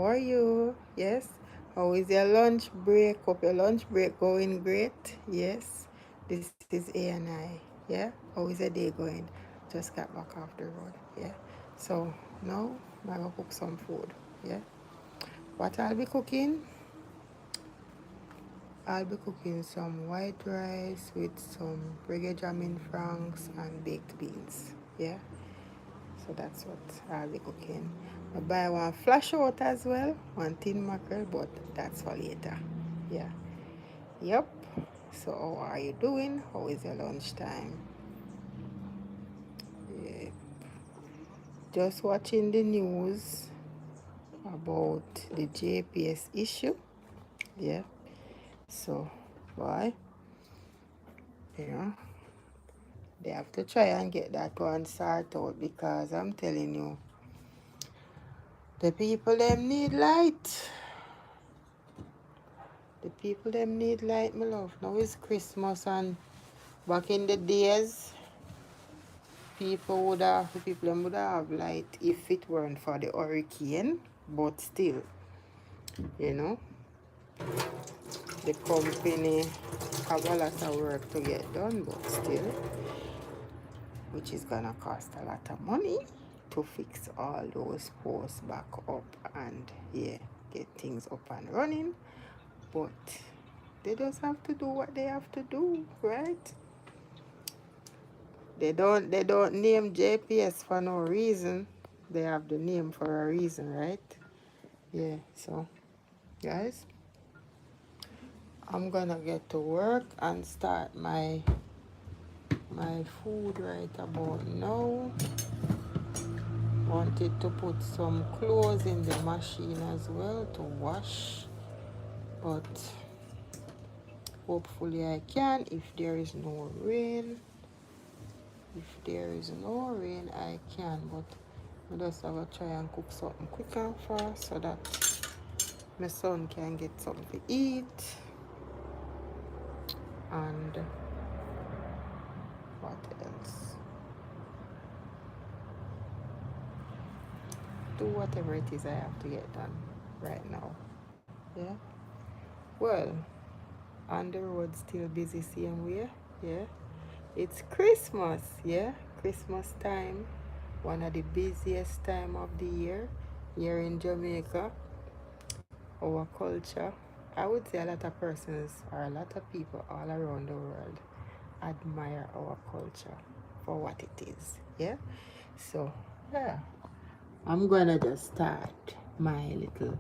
how are you? Yes. How is your lunch break? Hope your lunch break going great. Yes. This is A and I. Yeah. How is your day going? Just got back off the road. Yeah. So now I'm gonna cook some food. Yeah. What I'll be cooking? I'll be cooking some white rice with some reggae jamming franks and baked beans. Yeah. So that's what I'll be cooking. I buy one flash out as well, one tin mackerel, but that's for later. Yeah. Yep. So how are you doing? How is your lunchtime? Yeah. Just watching the news about the JPS issue. Yeah. So boy, you know, they have to try and get that one sorted out because I'm telling you, the people them need light. The people them need light, my love. Now it's Christmas and back in the days, people them would have light if it weren't for the hurricane. But still, you know, the company have a lot of work to get done, but still, which is gonna cost a lot of money to fix all those posts back up and yeah, get things up and running. But they just have to do what they have to do, right? They don't name JPS for no reason. They have the name for a reason, right? Yeah, so guys, I'm gonna get to work and start my food right about now. Wanted to put some clothes in the machine as well to wash, but hopefully I can if there is no rain. If there is no rain, I can, but I just have to try and cook something quick and fast so that my son can get something to eat. And what else? Do whatever it is I have to get done right now. Yeah. Well, on the road still busy same way. Yeah. It's Christmas. Yeah. Christmas time. One of the busiest time of the year here in Jamaica. Our culture, I would say a lot of persons or a lot of people all around the world admire our culture for what it is. Yeah. So yeah, I'm gonna just start my little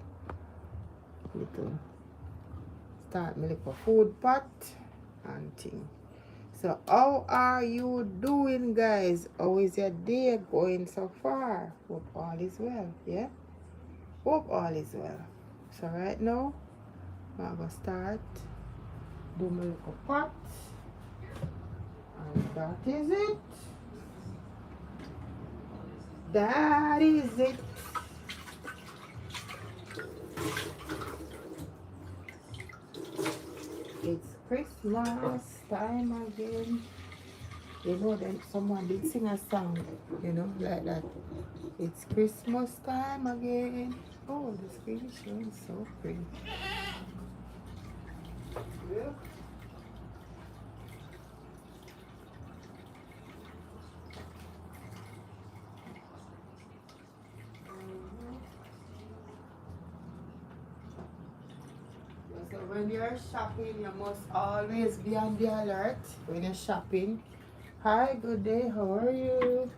start my little food pot and thing. So how are you doing, guys? How is your day going so far? Hope all is well. Yeah. Hope all is well. So right now I'm gonna start do my little pot, and that is it. That is it. It's Christmas time again. You know, then someone did sing a song, you know, like that. It's Christmas time again. Oh, the screen is showing so pretty. Yeah. So when you're shopping, you must always be on the alert when you're shopping. Hi, good day, how are you?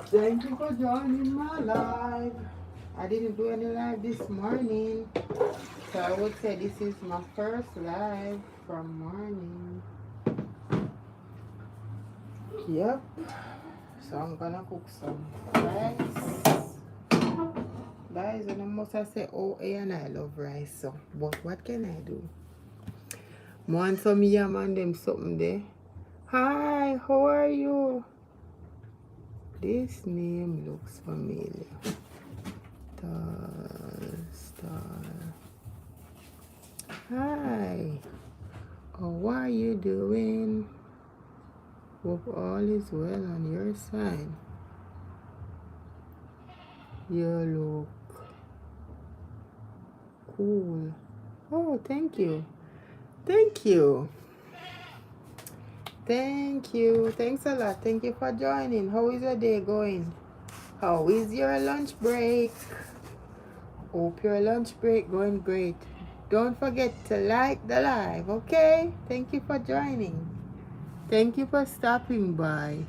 Thank you for joining my live. I didn't do any live this morning, so I would say this is my first live from morning. Yep. So I'm gonna cook some rice. Guys, and I must have say, oh, and I love rice, so but what can I do? Want some yam and them something there. Hi, how are you? This name looks familiar. Star. Hi. How are you doing? Hope all is well on your side. You look cool. Oh, thank you. Thank you. Thank you. Thanks a lot. Thank you for joining. How is your day going? How is your lunch break? Hope your lunch break going great. Don't forget to like the live, okay? Thank you for joining. Thank you for stopping by.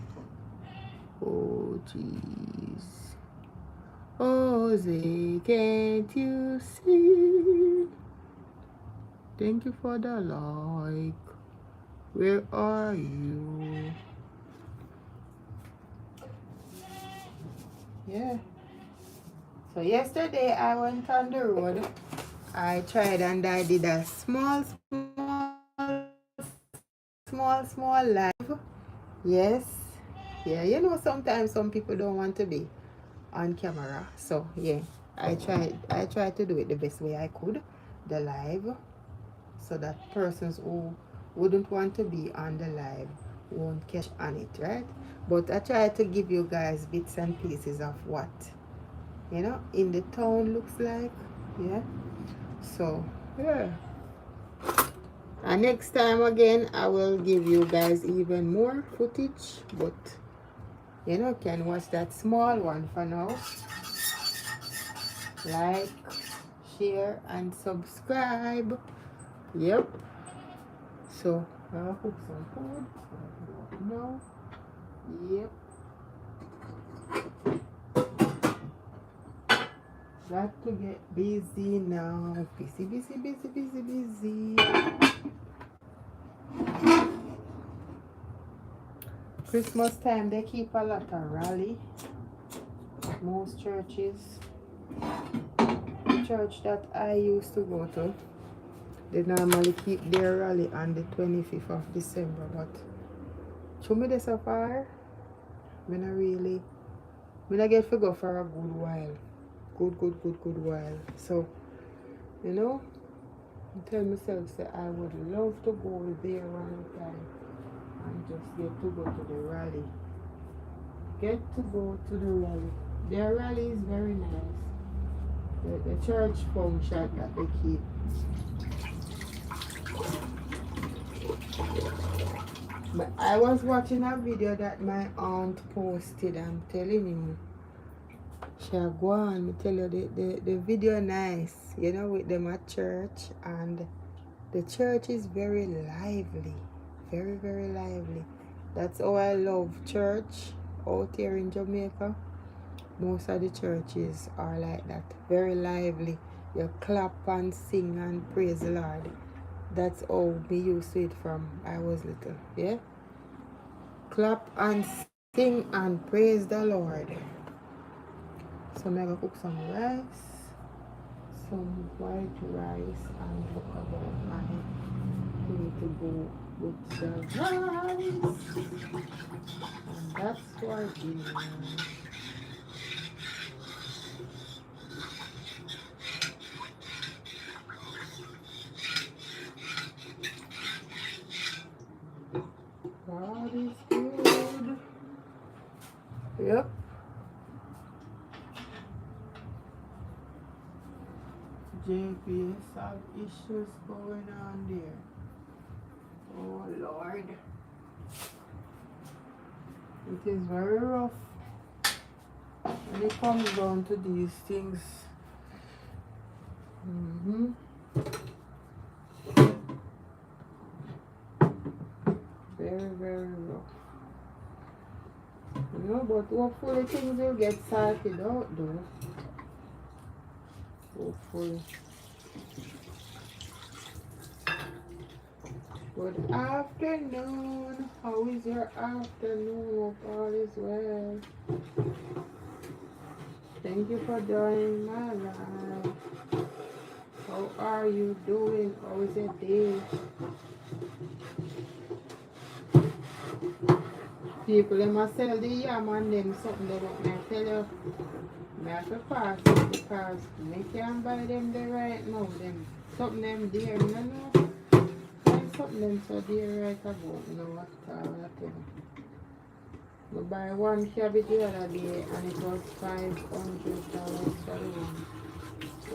Oh, jeez. Jose, can't you see? Thank you for the like. Where are you? Yeah. So yesterday I went on the road. I tried and I did a small live. Yes. Yeah, you know sometimes some people don't want to be on camera. So yeah, I tried to do it the best way I could, the live, so that persons who wouldn't want to be on the live won't catch on it, right? But I try to give you guys bits and pieces of what in the town looks like. Yeah. So yeah. And next time again I will give you guys even more footage, but can watch that small one for now. Like, share and subscribe. Yep. So I'll cook some food. No. Yep. Got to get busy now. Busy. Christmas time they keep a lot of rally. Most churches. The church that I used to go to, they normally keep their rally on the 25th of December, but show me this so far. I get to go for a good while. Good while. So, I tell myself say I would love to go there one time and just get to go to the rally. Get to go to the rally. Their rally is very nice. The church function that they keep. But I was watching a video that my aunt posted. I'm telling you, Shagwan, me tell you the video nice, with them at church, and the church is very lively, very lively. That's how I love church out here in Jamaica. Most of the churches are like that, very lively. You clap and sing and praise the Lord. That's how we used to it from I was little. Yeah, clap and sing and praise the Lord. So I'm gonna cook some rice, some white rice, and talk about my need to go with the rice, and that's for dinner. God is good. Yep. JPS have issues going on there. Oh Lord. It is very rough when it comes down to these things. Very rough. But hopefully things will get sorted out though. Hopefully. Good afternoon. How is your afternoon? Hope all is well. Thank you for joining my live. How are you doing? How is your day? People they must sell the yam and them something they don't tell you. I have to pass it because they can't buy them the right now. Them something them there, know. Something them so dear right about, what I tell you. I buy one cabbage the other day and it was $500 for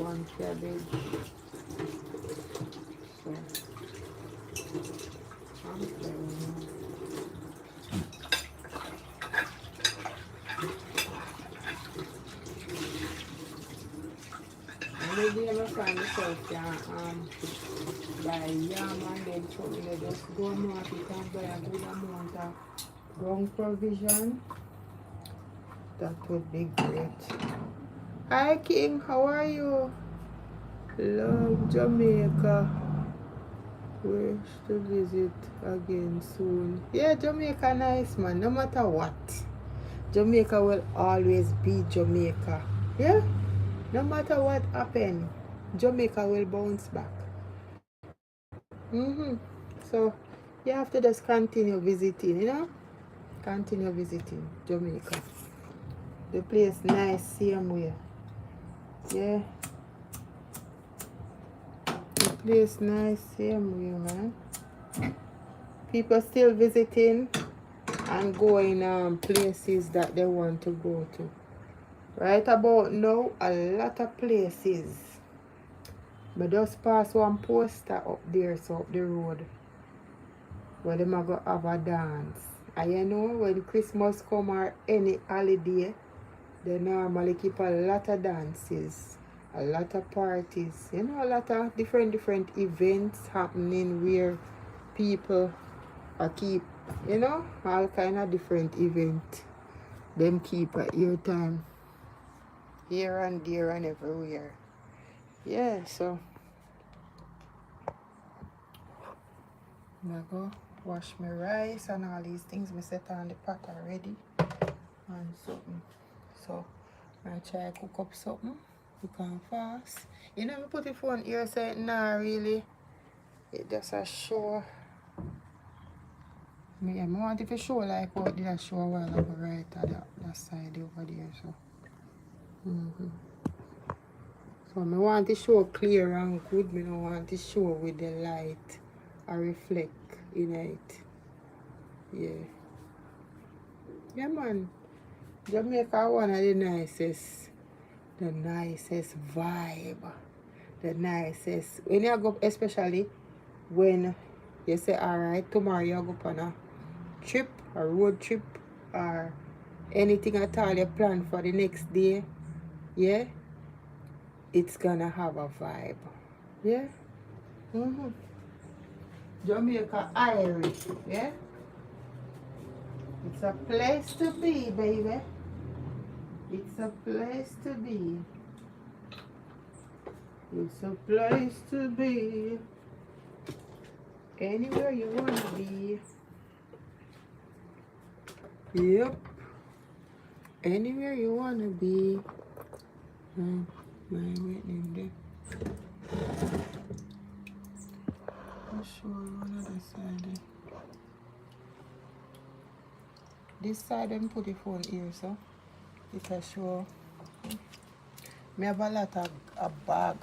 one cabbage. so I'm playing. Maybe I find myself can buy yam and then chop me just go market and buy a good amount of ground provision. That would be great. Hi King, how are you? Love Jamaica. Wish to visit again soon. Yeah, Jamaica nice man, no matter what. Jamaica will always be Jamaica. Yeah? No matter what happen, Jamaica will bounce back. So you have to just continue visiting, you know? Continue visiting Jamaica. The place nice, same way. Yeah. The place nice, same way, man. People still visiting and going places that they want to go to. Right about now, a lot of places. But just pass one poster up there, so up the road, where them are going to have a dance. And you know, when Christmas come or any holiday, they normally keep a lot of dances, a lot of parties, you know, a lot of different events happening where people are keep, you know, all kind of different events. Them keep at your time, here and there and everywhere. Yeah, so I go wash my rice and all these things. I set on the pot already and something. So I try to cook up something. Cook on fast. You know, I put the phone here so it nah really. It just a show. I want it to show like what did I show a while ago right at that side over there. So so I want to show clear and good. I don't want to show with the light or reflect in it. Yeah. Yeah man. Jamaica one of the nicest vibe. The nicest. When you go, especially when you say alright, tomorrow you go on a trip, a road trip, or anything at all you plan for the next day, yeah, it's gonna have a vibe. Yeah? Jamaica Irish, yeah? It's a place to be, baby. It's a place to be. It's a place to be. Anywhere you wanna be. Yep. Anywhere you wanna be. My waiting there. I'll show you on the other side. This side them put the phone here, so it will show. Me have a lot of a bag.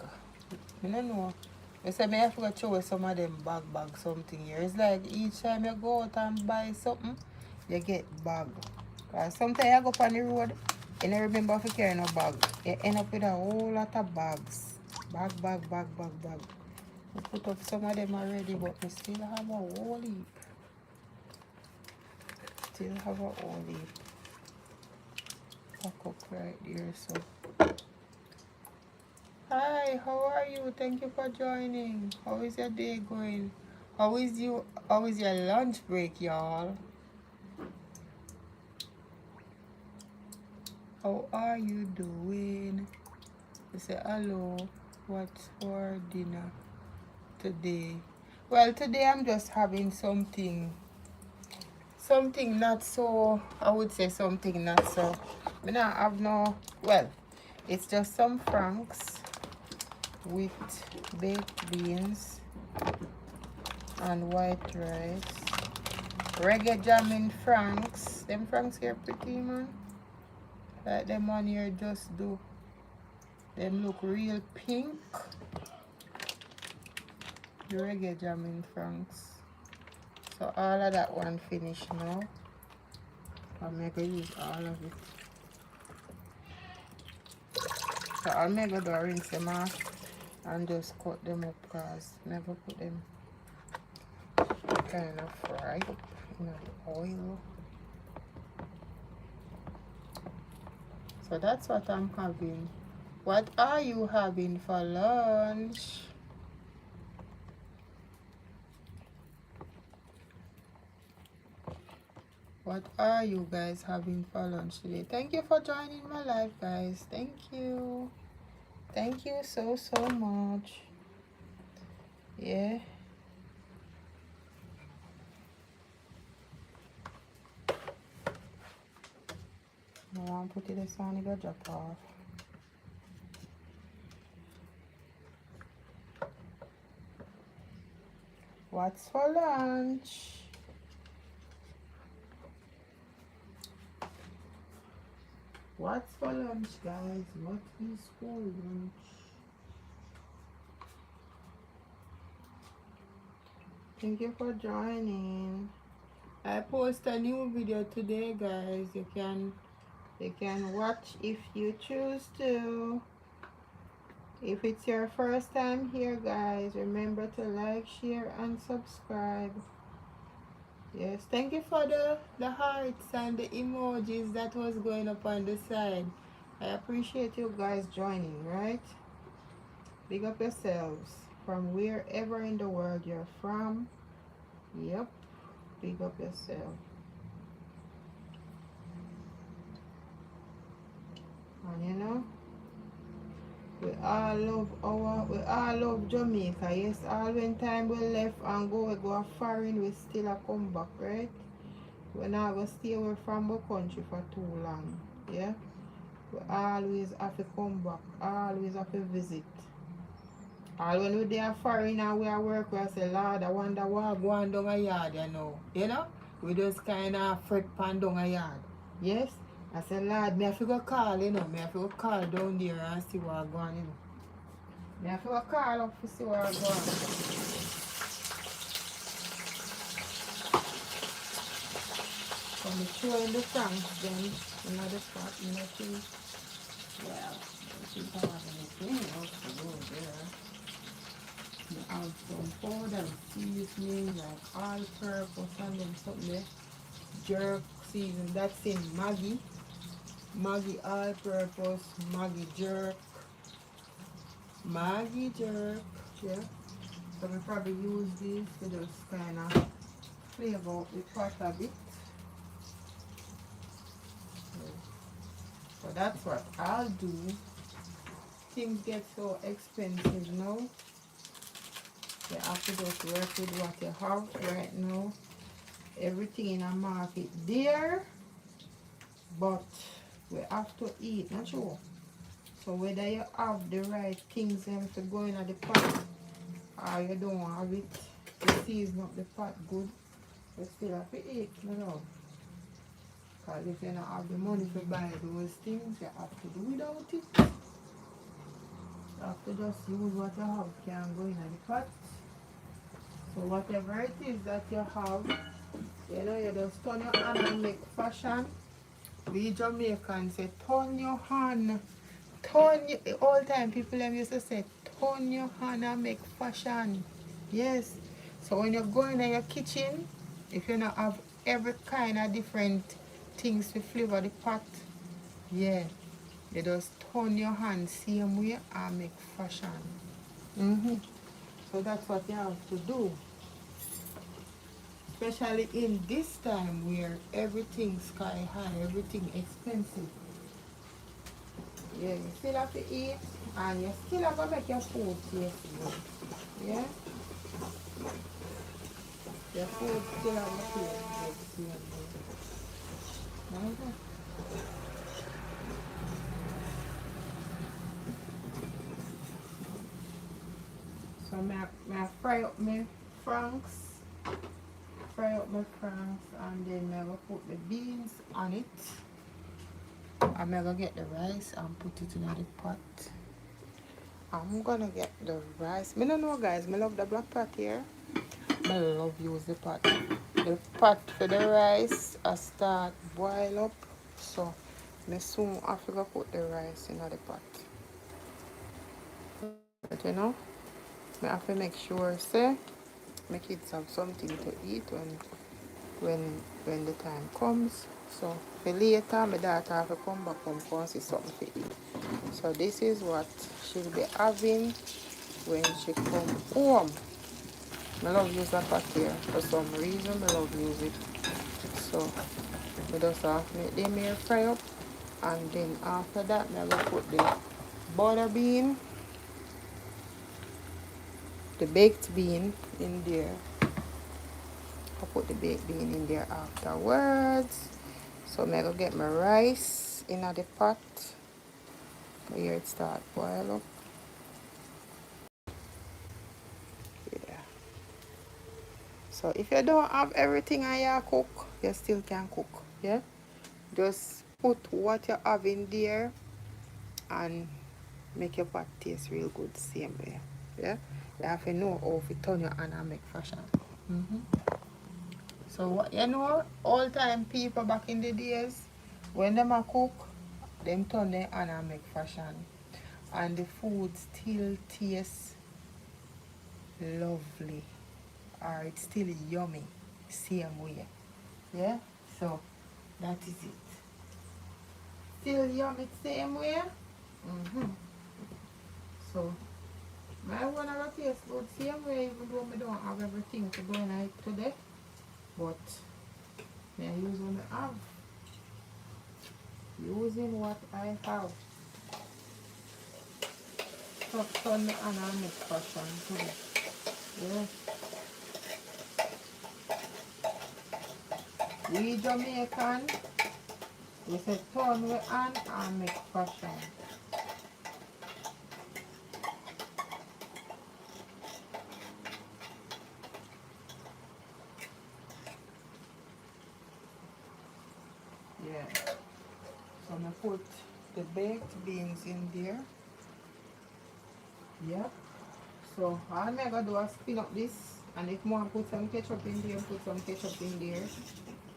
I don't know. I say me have to go show some of them bag something here. It's like each time you go out and buy something, you get bag. Cause sometimes you go on the road and you remember if you carry no bag. You end up with a whole lot of bags. Bag. I put up some of them already, but we still have a whole heap. Pack up right there, so. Hi, how are you? Thank you for joining. How is your day going? How is your lunch break, y'all? How are you doing? You say hello. What's for dinner today? Well, today I'm just having something not so, I would say something not so. I don't have no, well, it's just some franks with baked beans and white rice. Reggae jamming franks. Them franks here pretty, man. Like them on here just do. Them look real pink. The reggae jamming franks. So all of that one finished now. I'm going to use all of it. So I'm going to rinse them off and just cut them up because never put them kind of fried up in the oil. So that's what I'm having. What are you having for lunch? What are you guys having for lunch today? Thank you for joining my live, guys. Thank you. Thank you so much. Yeah. I want to put it this on, go drop off. What's for lunch? What's for lunch, guys? What is for lunch? Thank you for joining. I post a new video today, guys. You can watch if you choose to. If it's your first time here, guys, remember to like, share, and subscribe. Yes, thank you for the hearts and the emojis that was going up on the side. I appreciate you guys joining, right? Big up yourselves from wherever in the world you're from. Yep, big up yourself. And you know, we all love Jamaica. Yes, all when time we left and we go foreign, we still a come back, right? We're not gonna stay away from the country for too long. Yeah? We always have to come back, always have to visit. All when we there foreign and we are work, we say, Lord, I wonder what going down a yard, you know. You know? We just kinda fret pan down a yard. Yes? I said, Lord, me have to go call, you know. Me have to go call down there and see what going on, you know. Me have to go call up to see what going on. So me throw in the franks then, another spot, you know, see. Well, if you have anything else to go there. You have some powder seasoning like all-purpose and then something there. Jerk season, that's in Maggi. Maggi all-purpose, Maggi jerk. Maggi jerk, yeah. So we probably use this to just kind of flavor up the pot a bit. So that's what I'll do. Things get so expensive now. You have to just work with what you have right now. Everything in a market there, but we have to eat, not sure. So whether you have the right things to go in at the pot or you don't have it to season up the pot good, you still have to eat, you know. Because if you don't have the money to buy those things, you have to do without it. You have to just use what you have, can go in at the pot. So whatever it is that you have, you know, you just turn your hand and make fashion. We Jamaicans say, turn your hand. All time people used to say, turn your hand and make fashion. Yes. So when you go in your kitchen, if you not have every kind of different things to flavor the pot, yeah, you just turn your hand same way and make fashion. So that's what you have to do. Especially in this time where everything sky high, everything expensive. Yeah, you still have to eat and you still have to make your food taste good. Yeah? Your food still have to taste good. Okay. So I fry up my franks. Fry up my franks and then I will put the beans on it. I'm gonna get the rice and put it in the pot. I'm gonna get the rice. I don't know guys, I love the black pot here. I love use the pot. The pot for the rice I start boil up. So I soon have to go put the rice in the pot. But you know, I have to make sure, say, my kids have something to eat when the time comes. So for later, my daughter have to come back home and see something to eat. So this is what she'll be having when she come home. I love use that pot here for some reason. I love music. So we just have to make them here fry up, and then after that I will put the butter bean, the baked bean in there. I'll put the baked bean in there afterwards. So I'm going to get my rice in the pot. Here it start boil up. Yeah. So if you don't have everything on your cook, you still can cook. Yeah. Just put what you have in there and make your pot taste real good same way. Yeah. You have to know how to turn your hand and make fashion. So what you know, all time people back in the days, when them a cook, them turn their hand and make fashion. And the food still tastes lovely. Or it's still yummy. Same way. Yeah? So that is it. Still yummy same way. So my one of the taste good same way, even though I don't have everything to go in it today. But I use what I have. Using what I have. So turn me on and make fashion today. Yeah. We Jamaican, we say turn me on and make fashion. Yeah. So I'm put the baked beans in there. Yeah. So all I'm gonna do is spin up this, and if more put some ketchup in there, put some ketchup in there,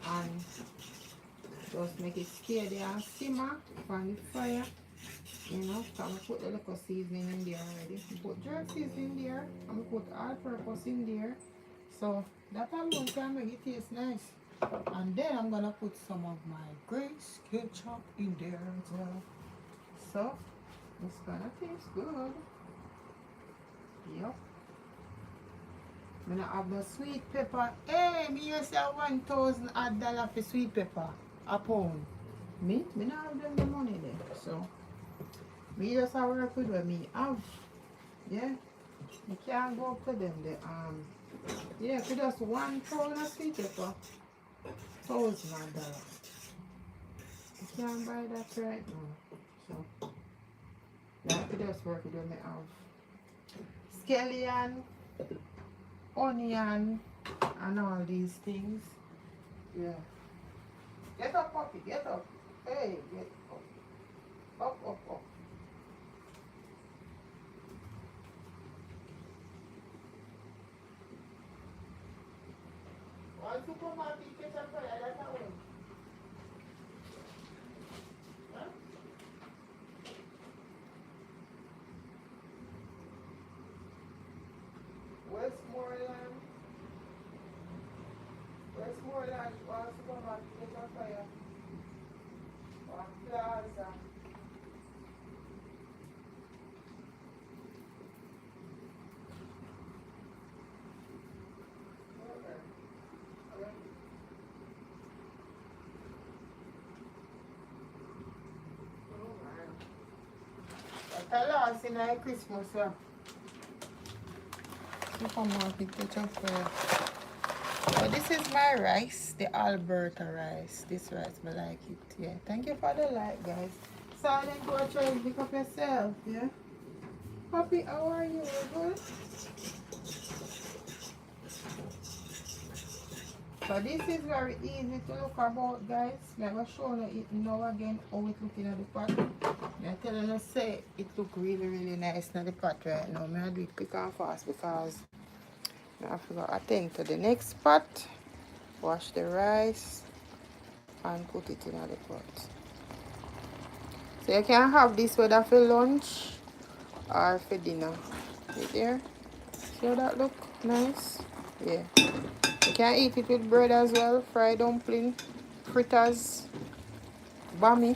and just make it steady and simmer on the fire. You know, so I'm gonna put the little seasoning in there already. Put jerk seasoning there. I'm gonna put all-purpose in there. So that alone can make it taste nice. And then I'm gonna put some of my Grace ketchup in there as well. So it's gonna taste good. Yep. I'm gonna have the sweet pepper. Hey, me used to have $1,000 for sweet pepper a pound. Me not have them the money there. So me just have work with what me have. Yeah. You can't go up to them the yeah, for just 1 pound of sweet pepper, $1,000. You can't buy that right now. So you have to just work with what me have. Scallion, onion, and all these things. Yeah. Get up, puppy, get up. Hey, get up. Up, up, up. One supermarket ketchup for you, that's how. Huh? Westmoreland. Westmoreland, one supermarket ketchup for you. One plaza. Tell us in a Christmas, supermarket ketchup for you. So this is my rice, the Alberta rice. This rice, I like it. Yeah. Thank you for the like, guys. So then go try and pick up yourself. Yeah. Puppy, how are you? You good? So this is very easy to look about, guys. I'm going to show you it now again how it looking at the pot. I'm telling you, say it look really, really nice in the pot right now. I'm going to do it quick and fast because I have to attend to the next pot. Wash the rice and put it in the pot. So you can have this whether for lunch or for dinner. Right there. See how that look? Nice. Yeah. You can eat it with bread as well. Fried dumpling, fritters, bami.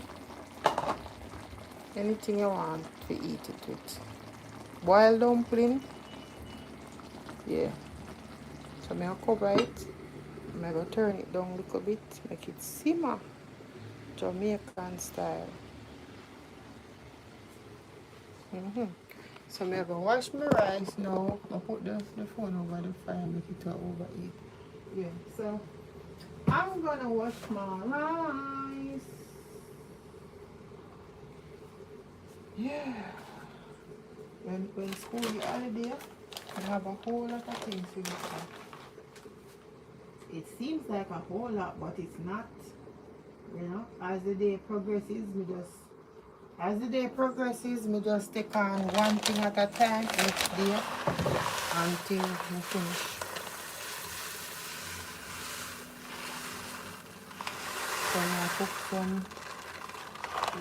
Anything you want to eat it with. Boiled dumpling. Yeah. So I'm going to cover it. I'm going to turn it down a little bit. Make it simmer. Jamaican style. So I'm going to wash my rice now. I put the phone over the fire and make it overeat. Yeah. So I'm going to wash my rice. Yeah. When school is holiday, I have a whole lot of things to do. It seems like a whole lot, but it's not. You know, as the day progresses, me just take on one thing at a time each day until we finish. So I cook some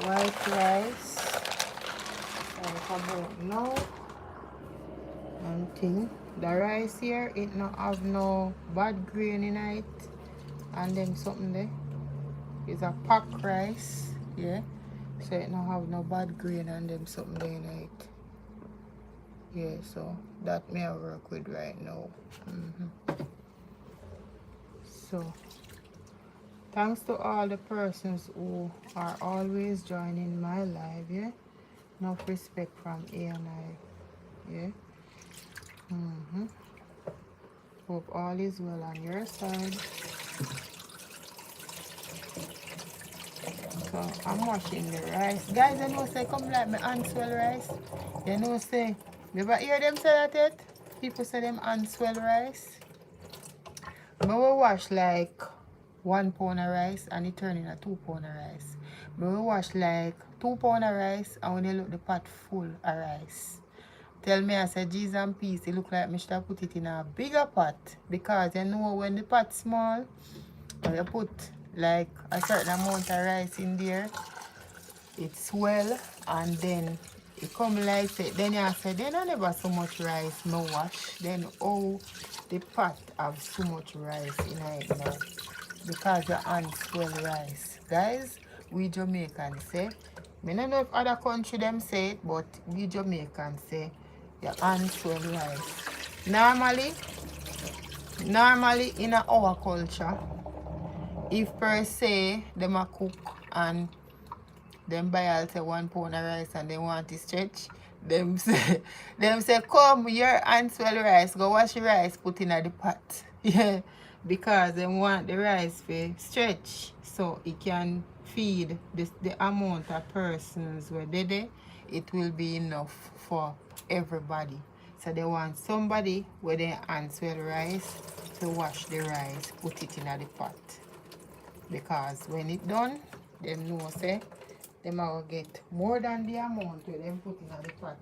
white rice and come out now. And thing. The rice here, it not have no bad grain in it. And then something there. It's a pack rice, yeah. So it don't have no bad grain and them something there in it. Yeah, so that may I work with right now. So thanks to all the persons who are always joining my live, yeah. Enough respect from A and I, yeah. Hope all is well on your side. So I'm washing the rice. Guys, you know say come like my hands swell rice. You know say, never hear them say that yet? People say them hands swell rice. I will wash like 1 pound of rice and it turn into 2 pound of rice. I will wash like 2 pound of rice and when you look the pot full of rice. Tell me I said Jesus and peace, it look like I should have put it in a bigger pot. Because you know when the pot small, you put like a certain amount of rice in there, it swell and then it come like that. Then you say, then I never so much rice no wash. Then oh the pot have so much rice in it now. Because the hand swell rice. Guys, we Jamaicans say, I don't know if other country them say it, but we Jamaicans say your hand swell rice. Normally in our culture, if per se them a cook and them buy all say 1 pound of rice and they want to stretch, them say come your hand swell rice, go wash the rice, put in the pot. Yeah. Because they want the rice to stretch so it can feed the amount of persons where they there, it will be enough for everybody. So they want somebody where they hand swell rice to wash the rice, put it in the pot. Because when it done, them know say them will get more than the amount where them put in the pot.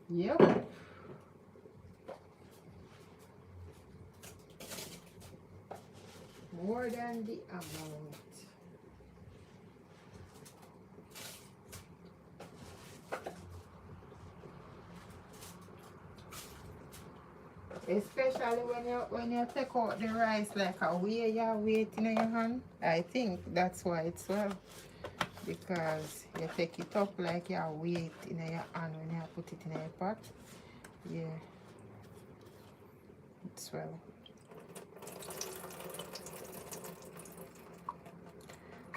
Yep. More than the amount. Especially when you take out the rice like a way you weight in your hand. I think that's why it's well. Because you take it up like you weight in your hand when you put it in your pot. Yeah. It's well.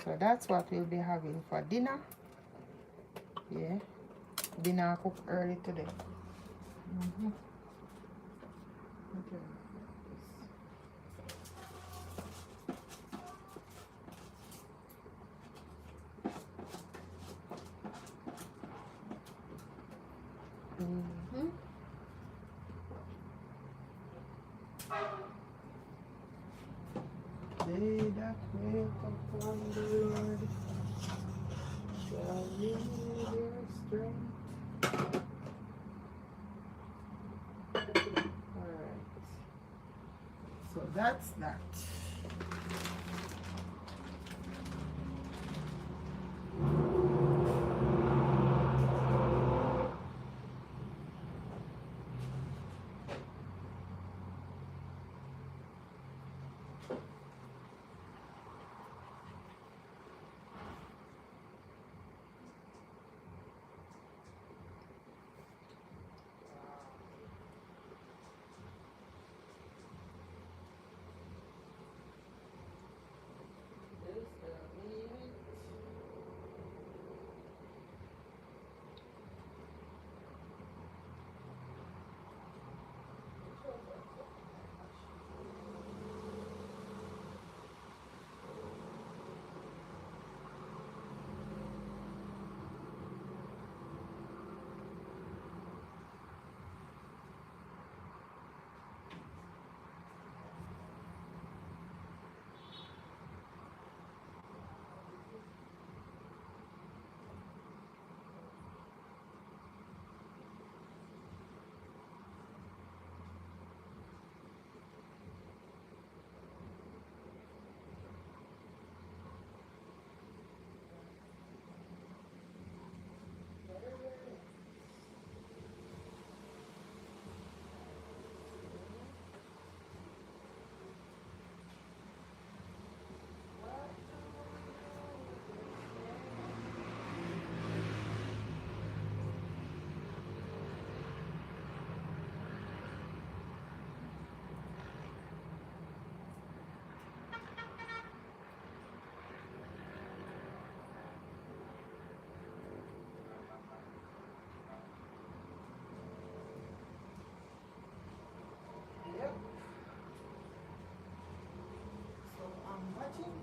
So that's what we'll be having for dinner. Yeah. Dinner cooked early today. Okay. They that wait upon the Lord shall renew their strength. Alright. So that's that.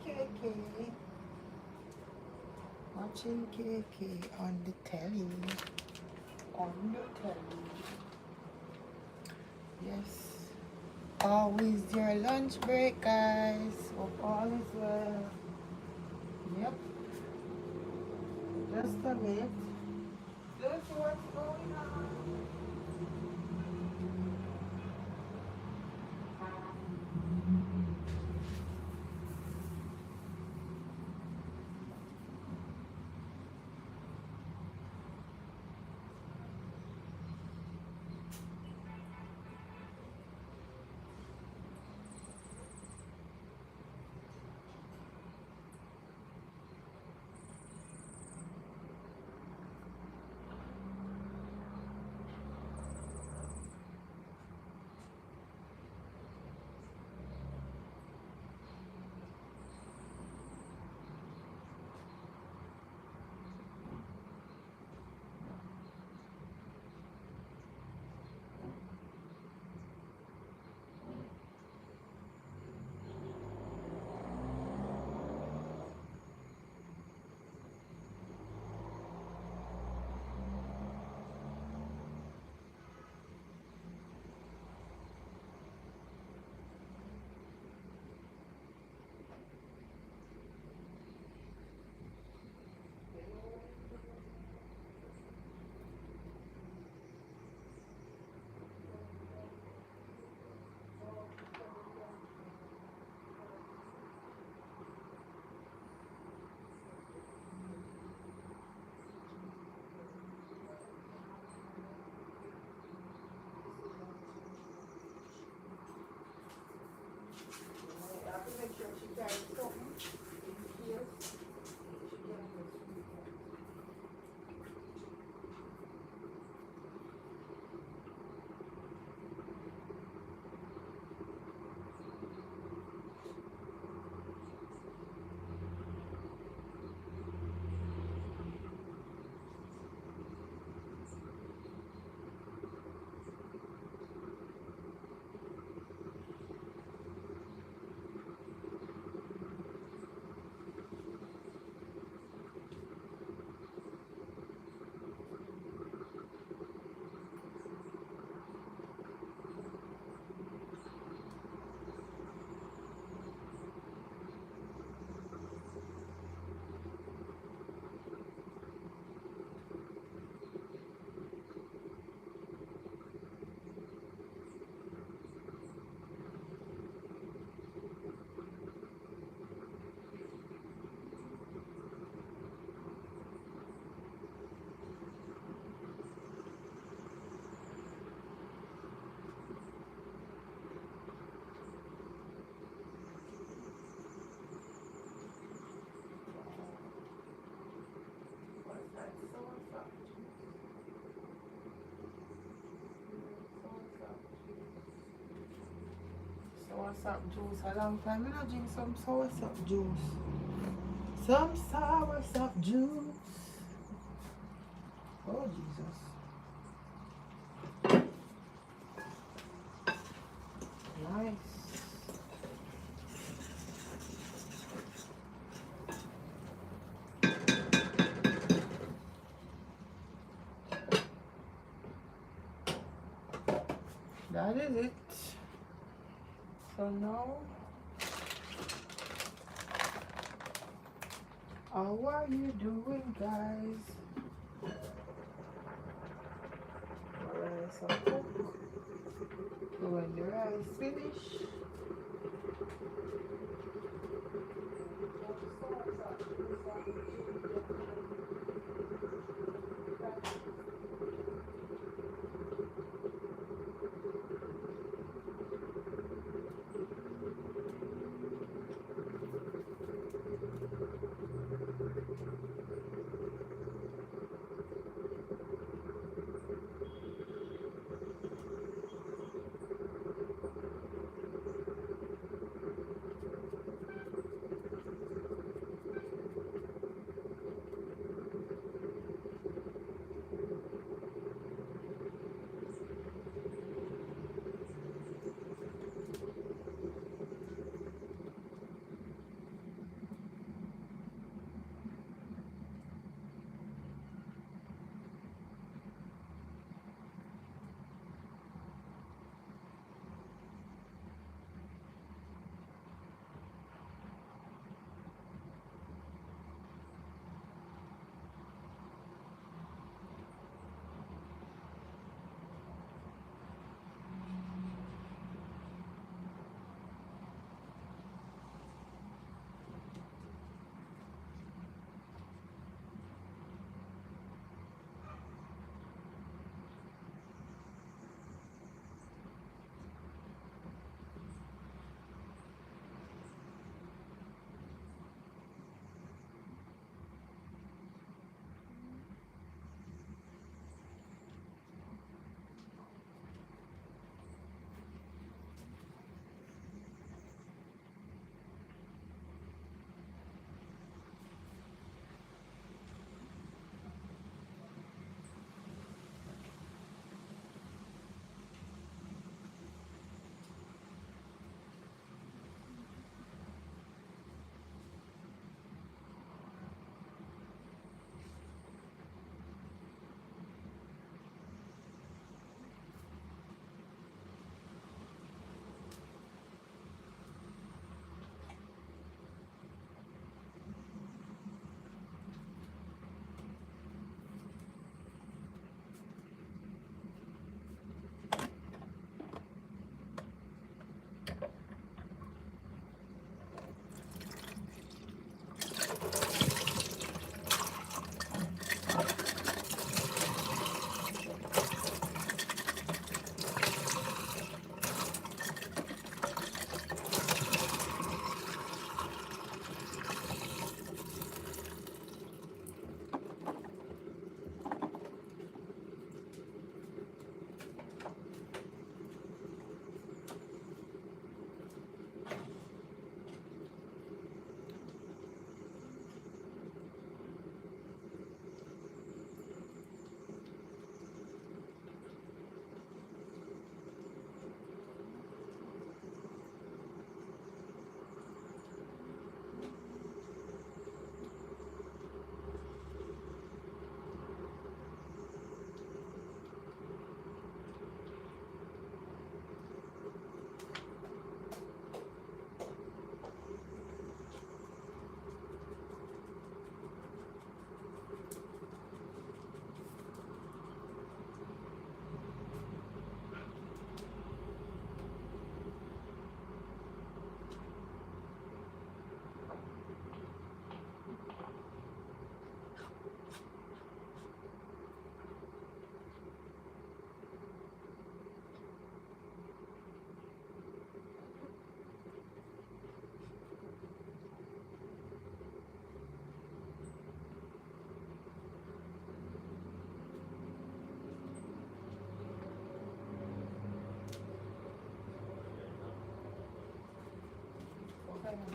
KK. Watching KK on the telly. On the telly. Yes. Always your lunch break, guys. Hope all is well. Yep. Just a bit. Just what's going on. Soursop juice. A long time I don't drink some soursop juice. Some soursop juice. Oh Jesus. Nice. That is it. So now, how are you doing, guys? Rice and cook. When the rice finish,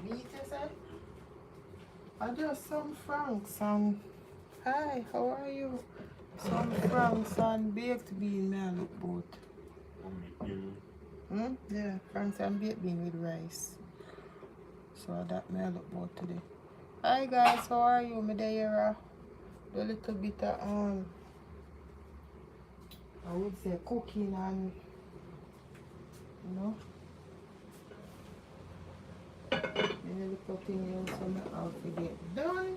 Meat, you said? I just some franks and hi, how are you? Some franks and baked bean may I look both. Yeah, franks and baked bean with rice. So that may I look both today. Hi guys, how are you? Me there do a little bit of I would say cooking and you know any little thing else I have to get done.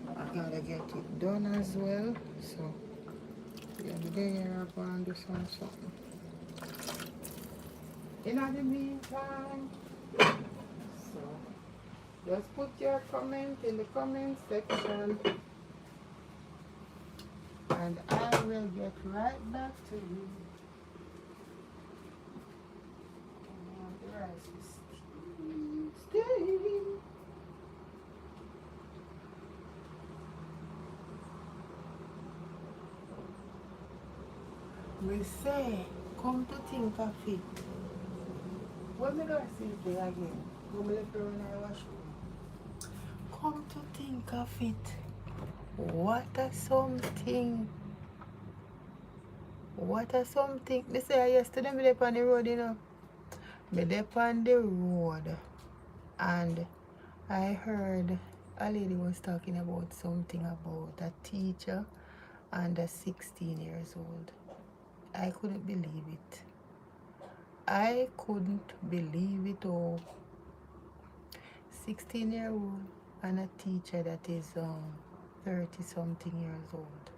I gotta get it done as well. So yeah, me there go and do something. In the meantime, so just put your comment in the comment section and I will get right back to you. The rice is steaming. We say, come to think of it. When me gonna see it again? When me left her in I wash room. Come to think of it. What a something. What a something. Me say yesterday me left on the road, you know. Me left on the road and I heard a lady was talking about something about a teacher under 16 years old. I couldn't believe it. I couldn't believe it all. 16-year-old and a teacher that is 30 something years old.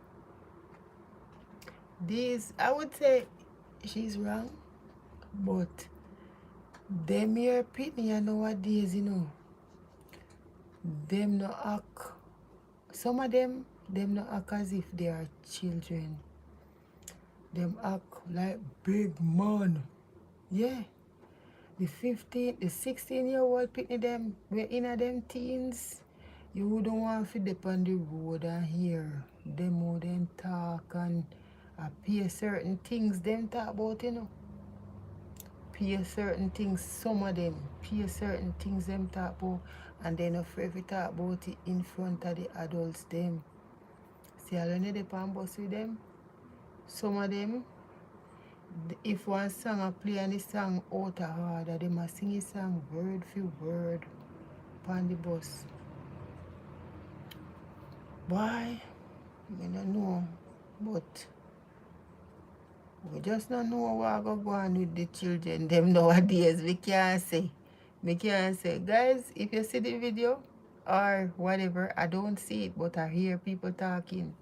These, I would say she's wrong, but them here pitney nowadays, you know, them no act, some of them no act as if they are children. Them act like big man. Yeah. The 16-year-old pitney them, we're in a them teens. You wouldn't want to dip on the road and hear them how them talk and appear certain things them talk about, you know. Peer certain things, some of them peer certain things them talk about and then afraid to talk about it in front of the adults them. See, I learned the pan bus with them. Some of them, if one song I play and the song out of order, they must sing a song word for word on the bus. Boy, I don't know, but we just don't know what go on with the children them nowadays. We can't say. We can't say. Guys, if you see the video or whatever, I don't see it, but I hear people talking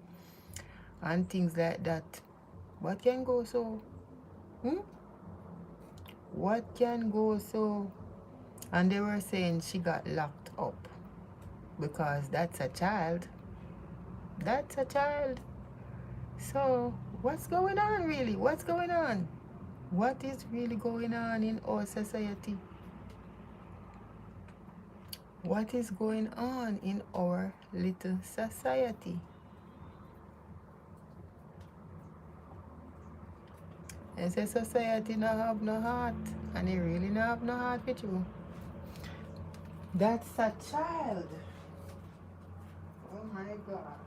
and things like that. What can go so? What can go so? And they were saying she got locked up because that's a child. That's a child. So what's going on really? What's going on? What is really going on in our society? What is going on in our little society? And say society no have no heart, and it really no have no heart with you. That's a child. Oh my God.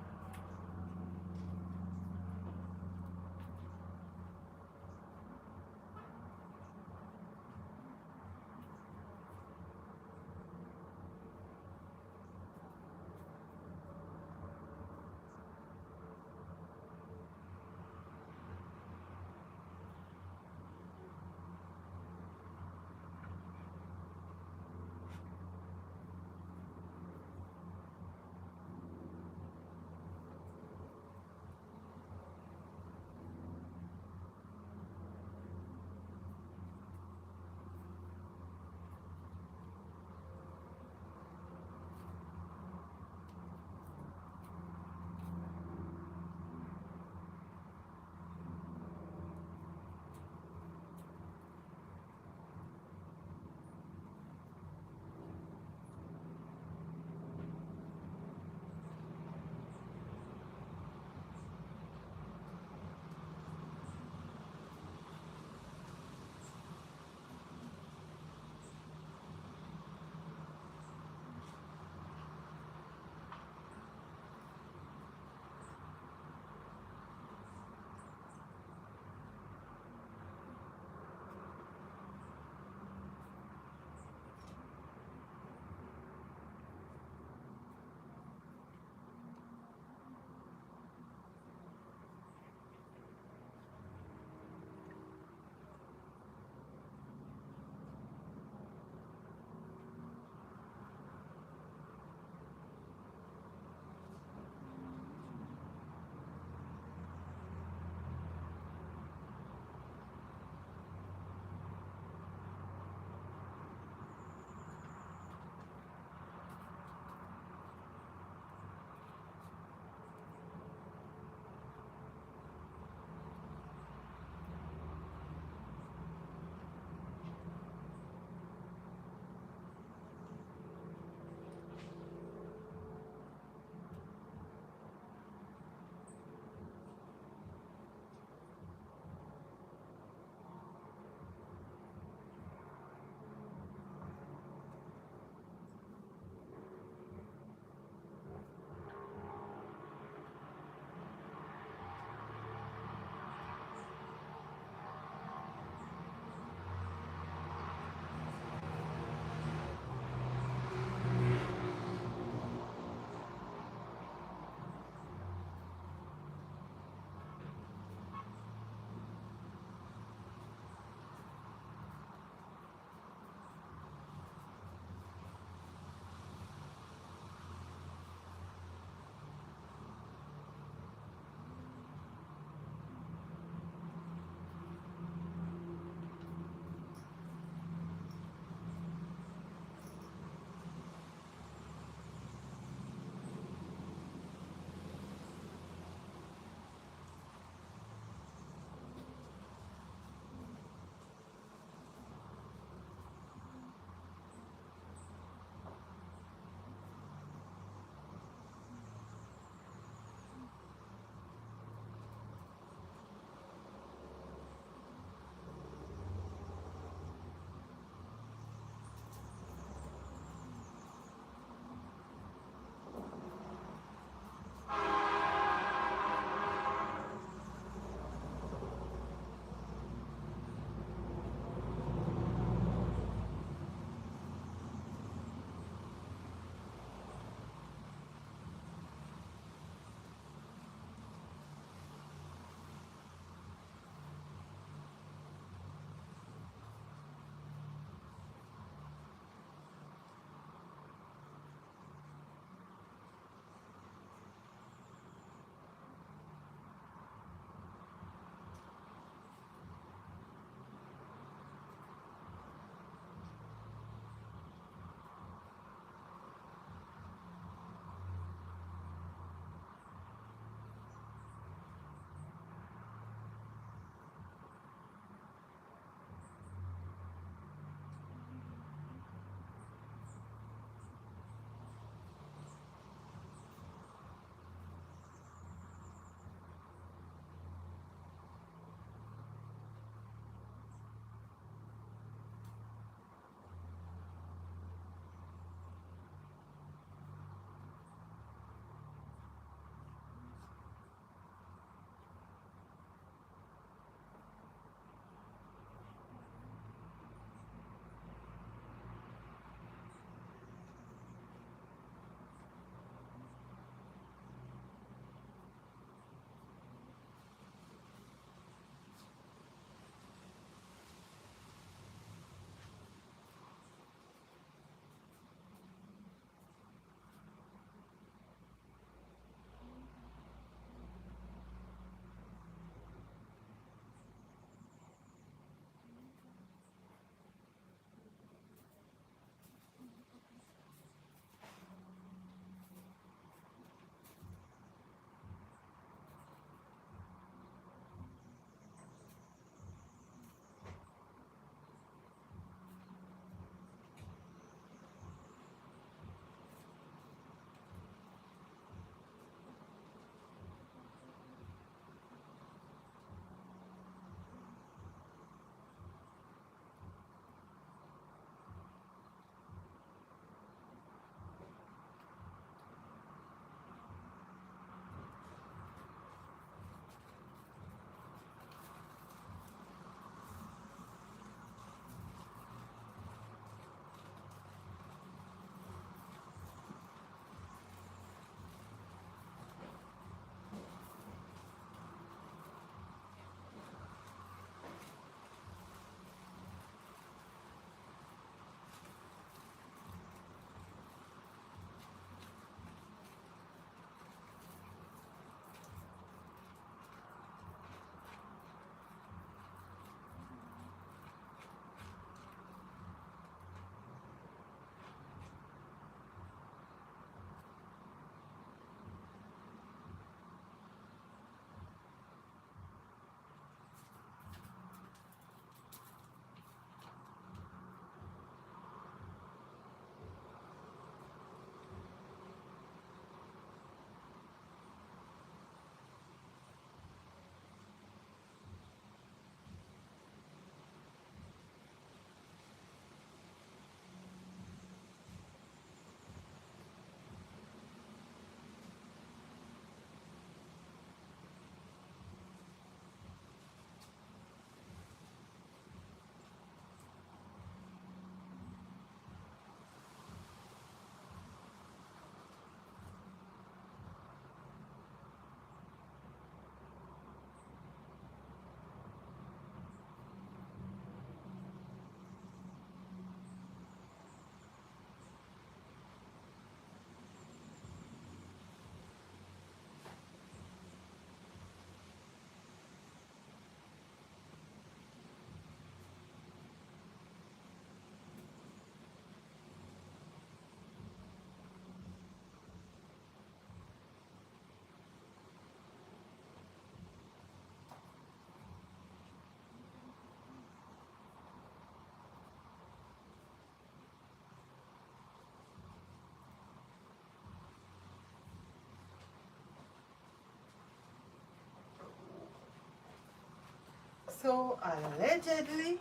So allegedly,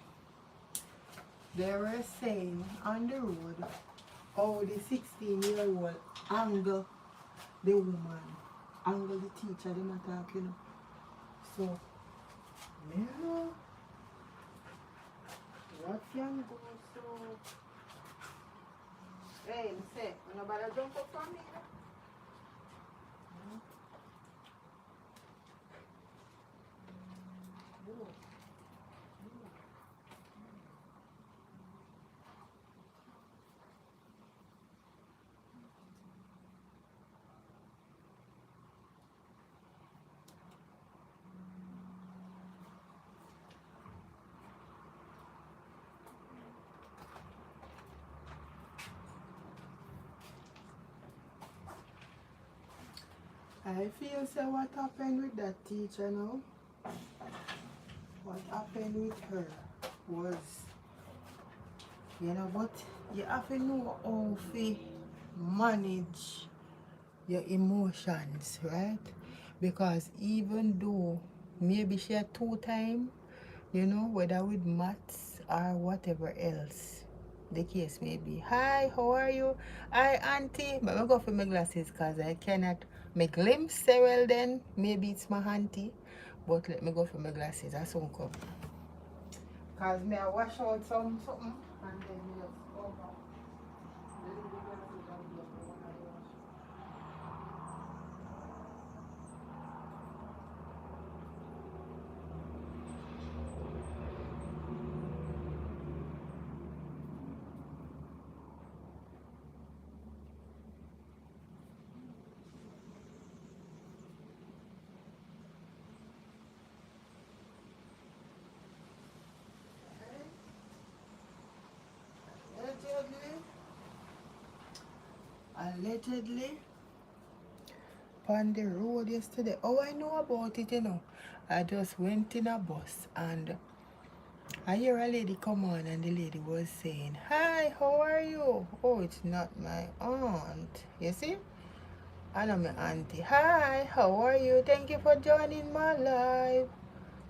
they were saying on the road how the 16-year-old angle the woman, angle the teacher, them attack, you know. So, me know what can go so. Hey, me say, nobody jump up from me. I feel say what happened with that teacher now, what happened with her was, you know, but you have to know how to manage your emotions, right? Because even though maybe she had two time, you know, whether with maths or whatever else the case may be. Hi, how are you? Hi, auntie. But I go for my glasses because I cannot make glimpse say well then. Maybe it's my auntie. But let me go for my glasses. I soon come. Because me I wash out something and then me just go back. Allegedly on the road yesterday. Oh, I know about it, you know. I just went in a bus and I hear a lady come on and the lady was saying, hi, how are you? Oh, it's not my aunt. You see? I know my auntie. Hi, how are you? Thank you for joining my live.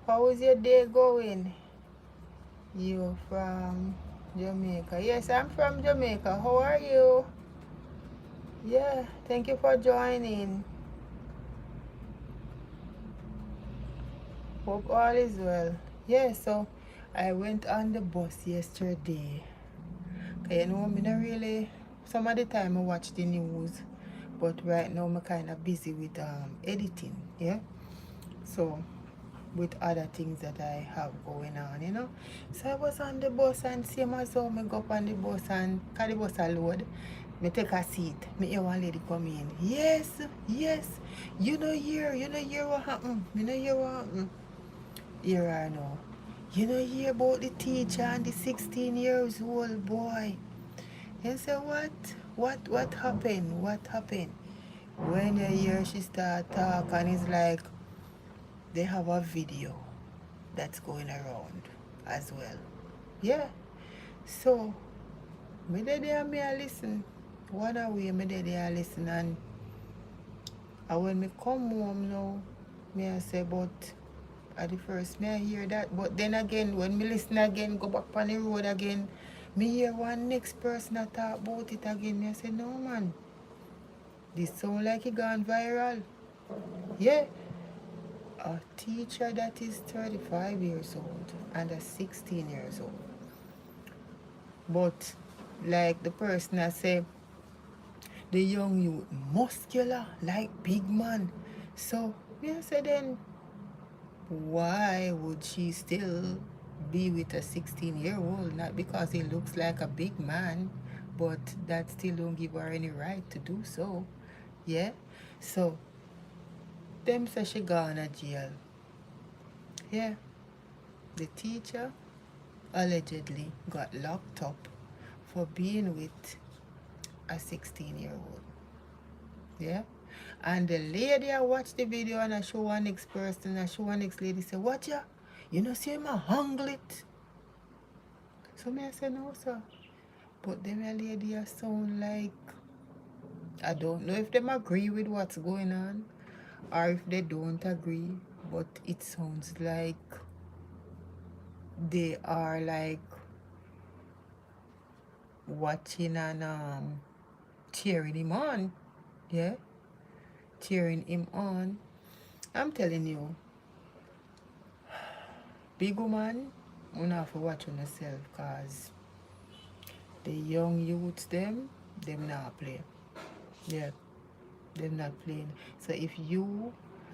How is your day going? You from Jamaica? Yes, I'm from Jamaica. How are you? Yeah, thank you for joining. Hope all is well. Yeah, so I went on the bus yesterday. You know, I'm not really, some of the time I watch the news, but right now I'm kind of busy with editing, yeah? So, with other things that I have going on, you know? So I was on the bus and same as how I go up on the bus and, cause the bus a load, me take a seat, me hear one lady come in. Yes, yes, you know hear what happened, you know hear what happened. Here I know. You know hear about the teacher and the 16 years old boy. And say what? What happened? What happened? When you hear she start talk and it's like they have a video that's going around as well. Yeah. So me there me I listen. One away me there I listen and when me come home now, me I say but at the first me I hear that, but then again when me listen again, go back on the road again, me hear one next person that talk about it again. Me I say no man, this sound like it gone viral. Yeah, a teacher that is 35 years old and a 16 years old. But like the person I say, the young youth muscular like big man. So me I say then why would she still be with a 16-year-old? Not because he looks like a big man, but that still don't give her any right to do so. Yeah? So, them say she gone to jail. Yeah. The teacher allegedly got locked up for being with a 16-year-old. Yeah? And the lady I watched the video and I show one next person, I show one next lady say, what ya? You know see my hungry it? So me I say no sir. But them a lady a sound like I don't know if them agree with what's going on or if they don't agree, but it sounds like they are like watching and cheering him on. Yeah, cheering him on. I'm telling you, big woman, you have to watch on yourself, cause the young youths them not play. Yeah, them not playing. So if you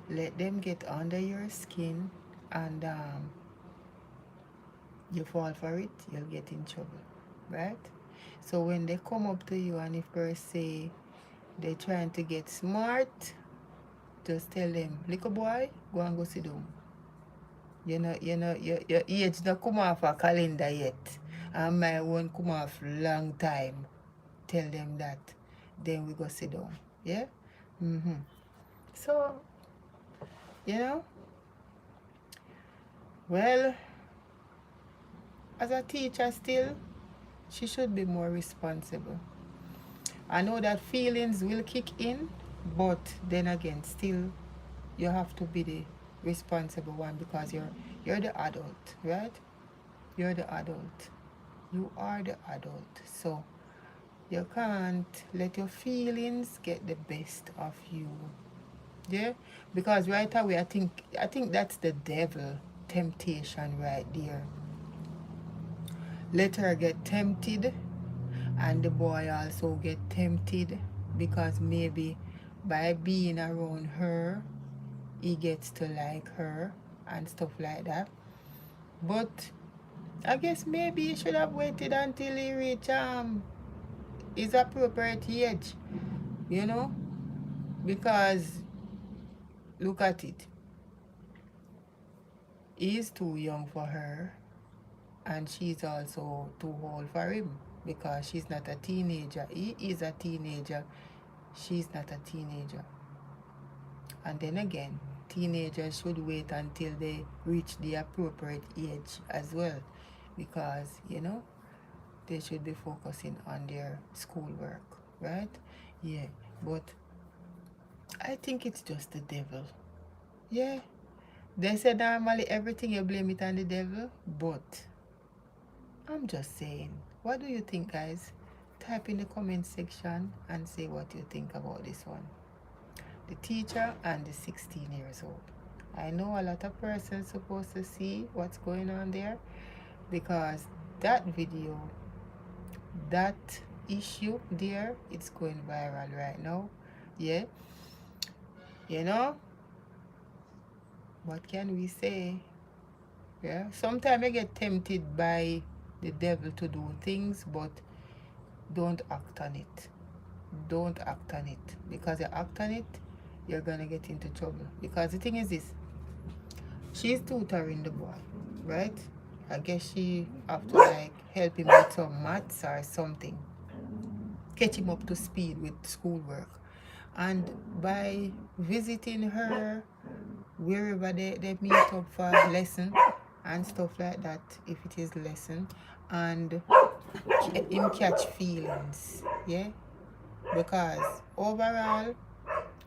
let them get under your skin and you fall for it, you'll get in trouble, right? So when they come up to you and if per se they're trying to get smart, just tell them, little boy, go and go sit down. Your age not come off a calendar yet. And my one come off long time. Tell them that. Then we go sit down. Yeah? Mm-hmm. So, you know, well, as a teacher still, she should be more responsible. I know that feelings will kick in, but then again, still, you have to be the responsible one because you're the adult, right? You're the adult. You are the adult. So you can't let your feelings get the best of you. Yeah? Because right away I think that's the devil temptation right there. Let her get tempted and the boy also get tempted because maybe by being around her he gets to like her and stuff like that. But I guess maybe he should have waited until he reached his appropriate age, you know? Because look at it. He's too young for her and she's also too old for him because she's not a teenager. He is a teenager. She's not a teenager. And then again, teenagers should wait until they reach the appropriate age as well because, they should be focusing on their schoolwork, right? Yeah, but I think it's just the devil. Yeah, they say normally everything you blame it on the devil, but I'm just saying, what do you think, guys? Type in the comment section and say what you think about this one. The teacher and the 16 years old. I know a lot of persons supposed to see what's going on there because that video, that issue there, it's going viral right now. Yeah, you know, what can we say? Yeah, sometimes I get tempted by the devil to do things, but don't act on it. Don't act on it because you act on it, you're gonna get into trouble. Because the thing is this, she's tutoring the boy, right? I guess she have to like help him with some maths or something, catch him up to speed with schoolwork. And by visiting her wherever they meet up for lesson and stuff like that, if it is lesson, and him catch feelings, yeah, because overall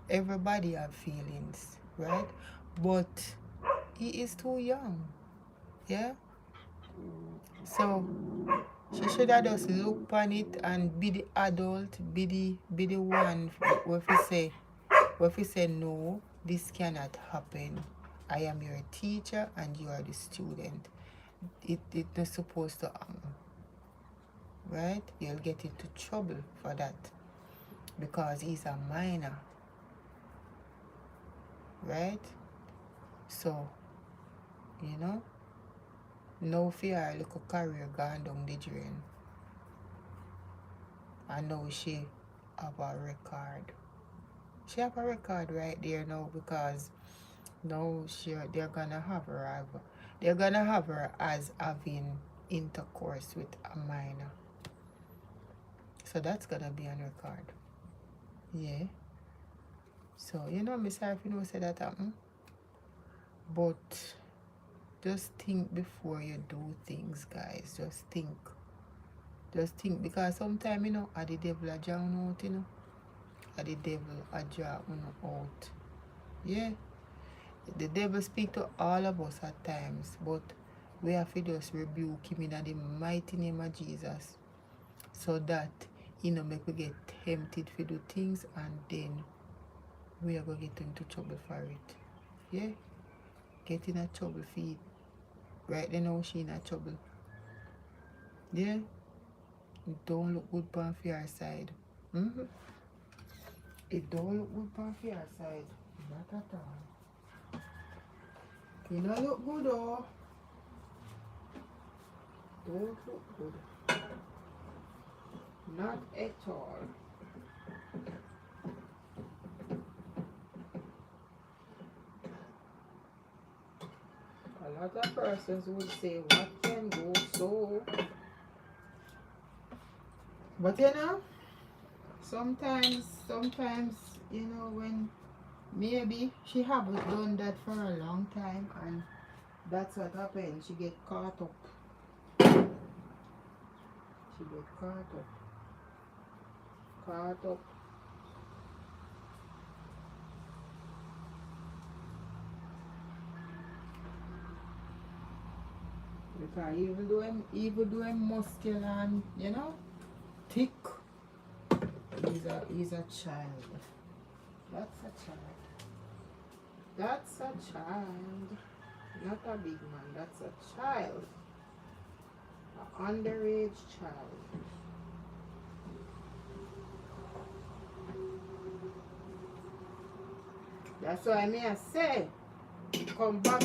everybody have feelings, right? But he is too young, yeah. So she should have just look on it and be the adult, be the one where we say no, this cannot happen. I am your teacher and you are the student. It's not supposed to happen, right? You'll get into trouble for that because he's a minor, right? So, no fear look a career gone down the drain. I know she have a record. She have a record right there now because now they're gonna have her as having intercourse with a minor. So that's gonna be on record. Yeah. So Miss Harfi say that happen. But just think before you do things, guys. Just think. Just think because sometimes at the devil a draw out, at the devil a draw out. Yeah. The devil speak to all of us at times, but We have to just rebuke him in the mighty name of Jesus. So that make we get tempted to do things and then we are going to get into trouble for it. Yeah? Get in a trouble for it. Right then now she in a trouble. Yeah? It don't look good on your side. Mm-hmm. It don't look good on your side. Not at all. It don't look good though. Don't look good. Not at all. A lot of persons would say, what can go so? But sometimes, when maybe she haven't done that for a long time and that's what happened. She get caught up. She get caught up. Caught up. Because even though I'm muscular and, thick, he's a child. That's a child. That's a child. Not a big man. That's a child. An underage child. That's why I say, come back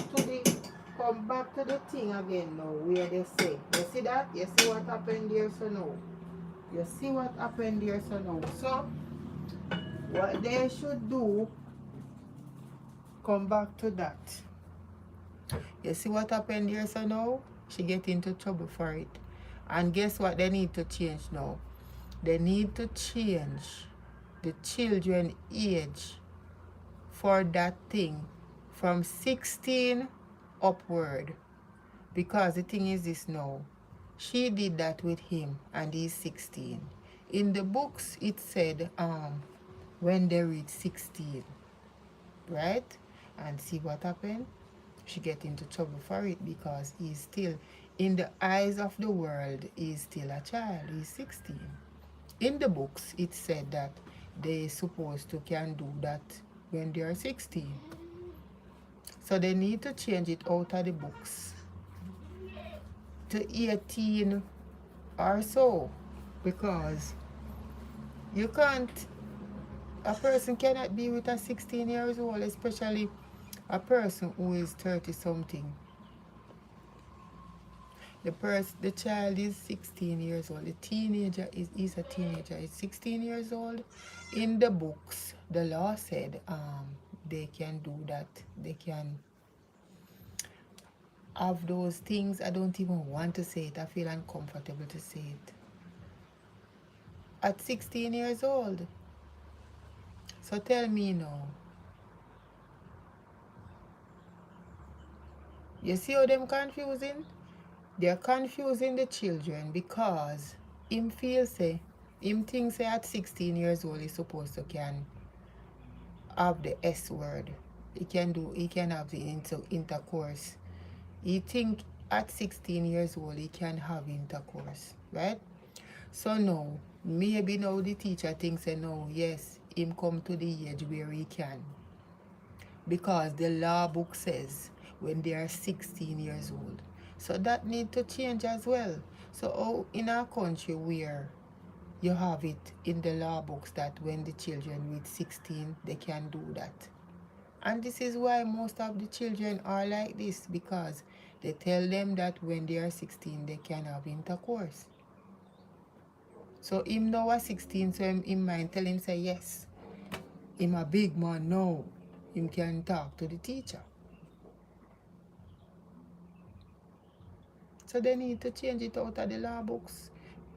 to the thing again now where they say. You see that? You see what happened there so now? You see what happened there so now? So what they should do, come back to that. You see what happened there so now? She get into trouble for it. And guess what they need to change now? They need to change the children age for that thing from 16 upward. Because the thing is this now. She did that with him and he's 16. In the books it said when they reach 16. Right? And see what happened? She get into trouble for it because he's still, in the eyes of the world, he's still a child. He's 16. In the books, it said that they supposed to can do that when they are 16. So they need to change it out of the books to 18 or so, because you can't, a person cannot be with a 16 years old, especially a person who is 30 something. The child is 16 years old. The teenager is a teenager. Is 16 years old. In the books, the law said they can do that. They can have those things. I don't even want to say it. I feel uncomfortable to say it. At 16 years old. So tell me now. You see how them confusing? They're confusing the children because him thinks at 16 years old he's supposed to can have the S word. He can have the intercourse. He think at 16 years old he can have intercourse, right? So now, maybe now the teacher thinks no, yes, him come to the age where he can. Because the law book says when they are 16 years old. So that need to change as well. So in our country where you have it in the law books that when the children reach 16, they can do that. And this is why most of the children are like this, because they tell them that when they are 16, they can have intercourse. So him now at 16, so him mind tell him say yes. Him a big man now. Him can talk to the teacher. So they need to change it out of the law books.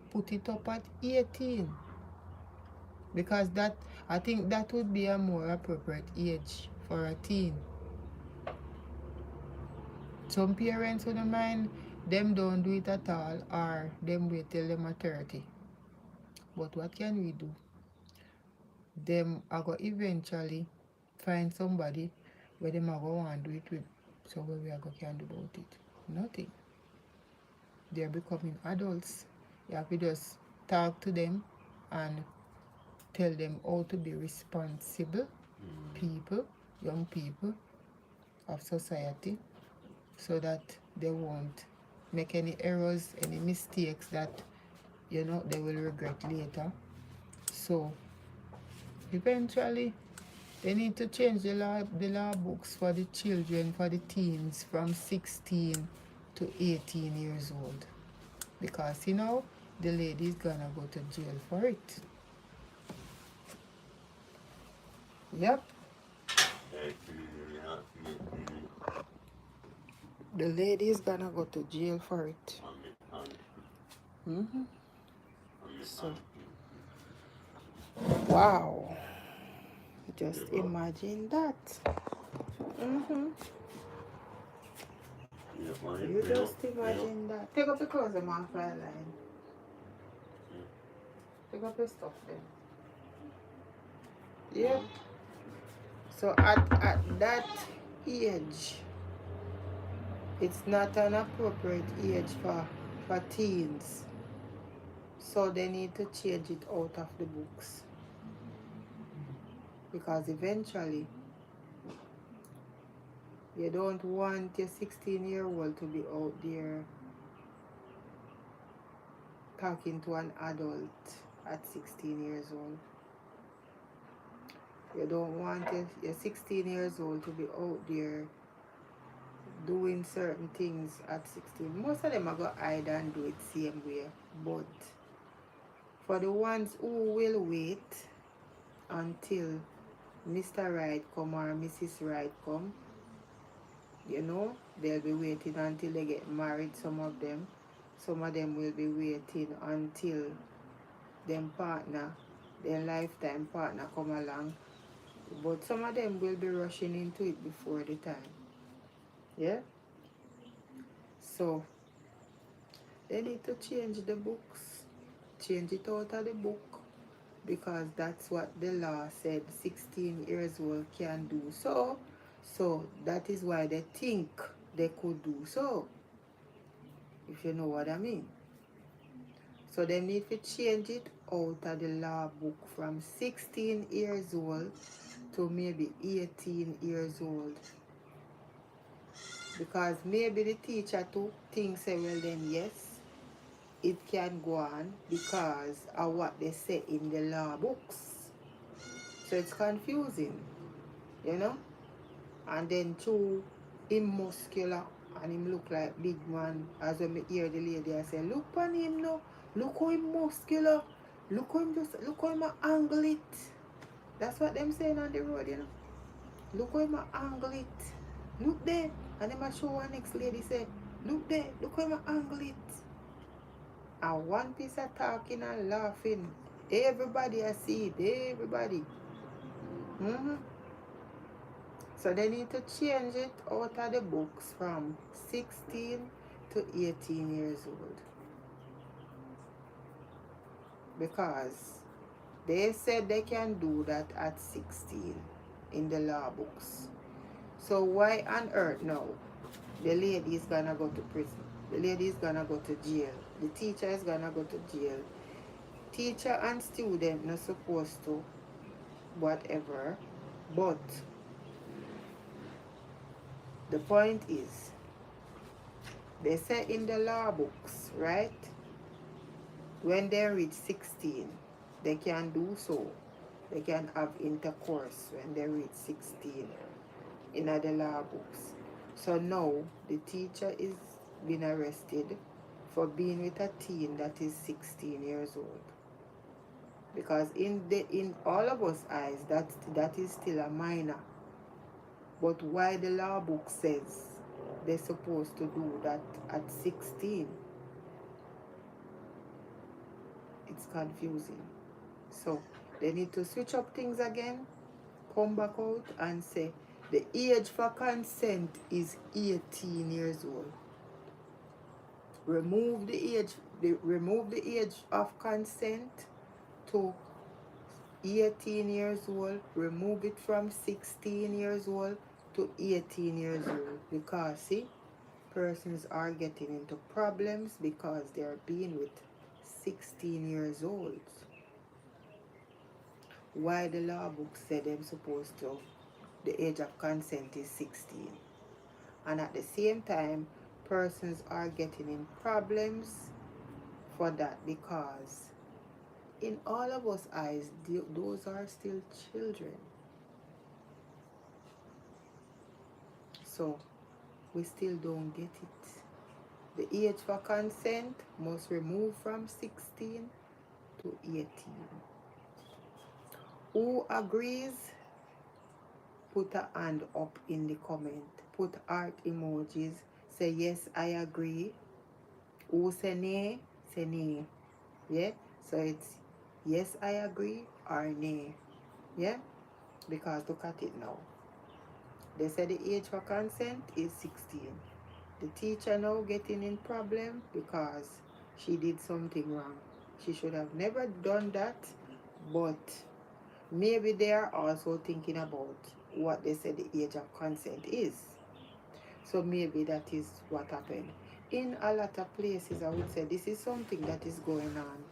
Put it up at 18. Because I think that would be a more appropriate age for a teen. Some parents wouldn't mind them don't do it at all, or them wait till them are 30. But what can we do? Them are going to eventually find somebody where them are going to want to do it with. So what we are going to do about it? Nothing. they're becoming adults. You have to just talk to them and tell them how to be responsible people, young people of society, so that they won't make any errors, any mistakes that they will regret later. So eventually they need to change the law books for the children, for the teens from 16 to 18 years old, because the lady's gonna go to jail for it. Yep, the lady's gonna go to jail for it. So wow, just imagine that. You just imagine that. Take up the clothes them off my line. Take up the stuff then. Yeah. So at that age, it's not an appropriate age for teens. So they need to change it out of the books. Because eventually, you don't want your 16-year-old to be out there talking to an adult at 16 years old. You don't want your 16 years old to be out there doing certain things at 16. Most of them are going to hide and do it same way. But for the ones who will wait until Mr. Right come or Mrs. Right come, they'll be waiting until they get married, some of them. Some of them will be waiting until their lifetime partner come along. But some of them will be rushing into it before the time. Yeah? So, they need to change the books. Change it out of the book. Because that's what the law said 16 years old can do. So that is why they think they could do so. If you know what I mean. So they need to change it out of the law book from 16 years old to maybe 18 years old. Because maybe the teacher too thinks, well then yes, it can go on because of what they say in the law books. So it's confusing, And then too, him muscular and him look like big man. As when me hear the lady I say, look on him now, look how him muscular, look how him angle it. That's what them saying on the road, Look how him angle it. Look there. And then I show one next lady say, look there, look how him angle it. And one piece of talking and laughing. Everybody I see it, everybody. So they need to change it out of the books from 16 to 18 years old. Because they said they can do that at 16 in the law books. So why on earth now the lady is gonna go to prison? The lady is gonna go to jail. The teacher is gonna go to jail. Teacher and student not supposed to whatever. But the point is, they say in the law books, right? When they reach 16, they can do so. They can have intercourse when they reach 16 in the law books. So now the teacher is being arrested for being with a teen that is 16 years old. Because in all of us eyes, that is still a minor. But why the law book says they're supposed to do that at 16? It's confusing. So they need to switch up things again, come back out and say the age for consent is 18 years old. Remove the age of consent to 18 years old. Remove it from 16 years old to 18 years old. Because see, persons are getting into problems because they're being with 16 years old. Why the law book said them supposed to, the age of consent is 16. And at the same time, persons are getting in problems for that because in all of us eyes, those are still children. So we still don't get it. The age for consent must remove from 16 to 18. Who agrees? Put a hand up in the comment. Put heart emojis. Say yes, I agree. Who say nay? Say nay. Yeah? So it's yes, I agree or nay. Yeah? Because look at it now. They said the age for consent is 16. The teacher now getting in problem because she did something wrong. She should have never done that, but maybe they are also thinking about what they said the age of consent is. So maybe that is what happened. In a lot of places, I would say this is something that is going on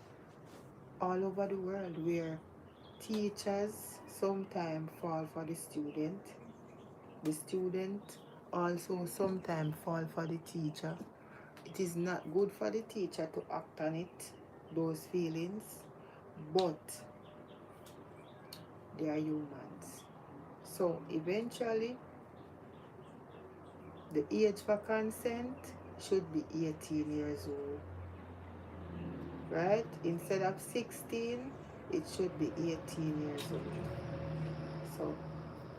all over the world where teachers sometimes fall for the student. The student also sometimes fall for the teacher. It is not good for the teacher to act on it, those feelings, but they are humans. So eventually, the age for consent should be 18 years old, right? Instead of 16, it should be 18 years old. So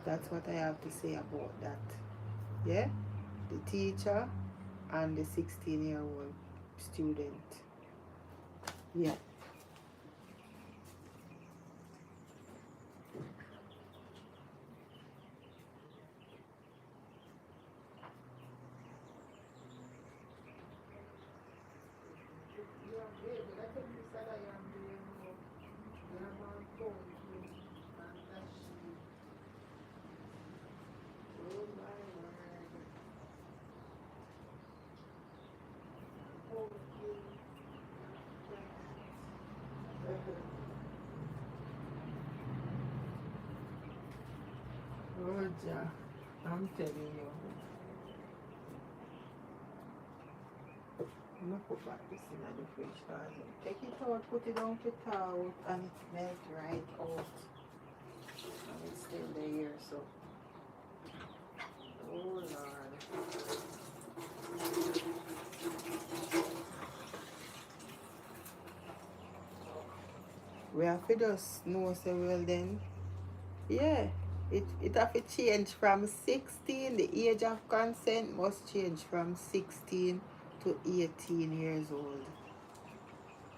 that's what I have to say about that. Yeah? The teacher and the 16-year-old student. Yeah. Roger, I'm telling you. I'm gonna put back this in the fridge because take it out, put it on it out, and it melt right out. And it's still there, so. Oh Lord. We have to just know so well then. Yeah. It have to change from 16. The age of consent must change from 16 to 18 years old.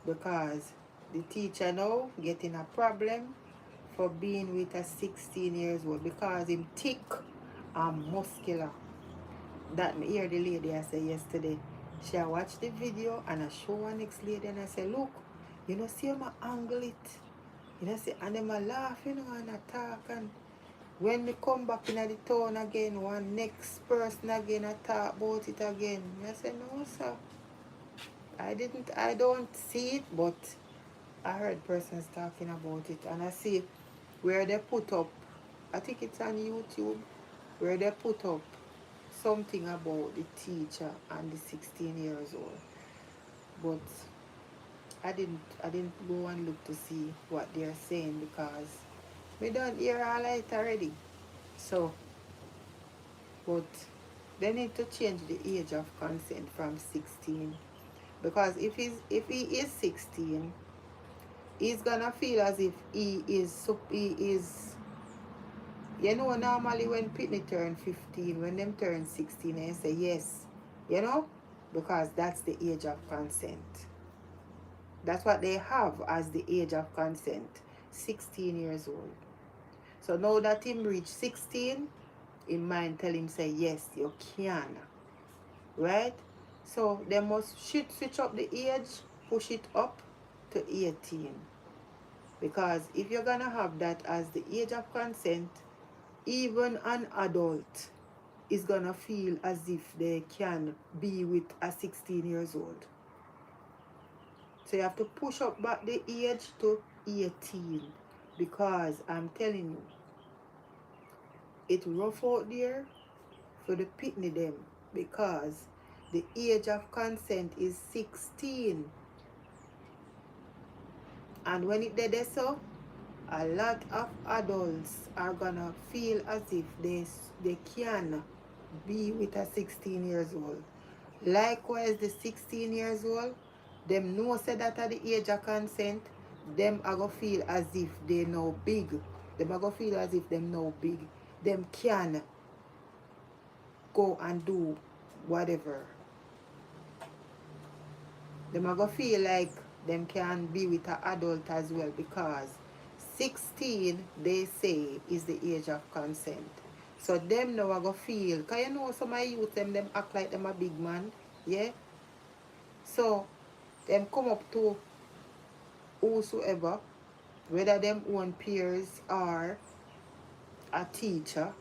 Because the teacher now getting a problem for being with a 16 years old because him thick and muscular. That me hear the lady I say yesterday. She watched the video and I show one next lady and I say, look, you know, see how I angle it. You know, see, and them a laugh, you know, and I talk. And when me come back in the town again, one next person again, I talk about it again. I say, no, sir. I don't see it, but I heard persons talking about it. And I see where they put up, I think it's on YouTube, where they put up something about the teacher and the 16 years old. But I didn't go and look to see what they're saying because we don't hear all it already. So, but they need to change the age of consent from 16 because if he is 16, he's gonna feel as if he is. You know, normally when Pitney turn 15, when them turn 16, they say yes, you know, because that's the age of consent. That's what they have as the age of consent, 16 years old. So now that him reach 16, in mind tell him say yes, you can, right? So they must switch up the age, push it up to 18. Because if you're gonna have that as the age of consent, even an adult is gonna feel as if they can be with a 16 years old. So you have to push up back the age to 18, because I'm telling you, it rough out there for the pitney them, because the age of consent is 16. And when it dead so, a lot of adults are gonna feel as if they can be with a 16 years old. Likewise, the 16 years old, them know say that at the age of consent, them are gonna feel as if they know big. Them are gonna feel as if them know big. Them can go and do whatever. Them are gonna feel like them can be with an adult as well, because 16 they say is the age of consent. So them now are gonna feel, cause you know some of youth them act like them a big man, yeah. So them come up to whosoever, whether them own peers or a teacher,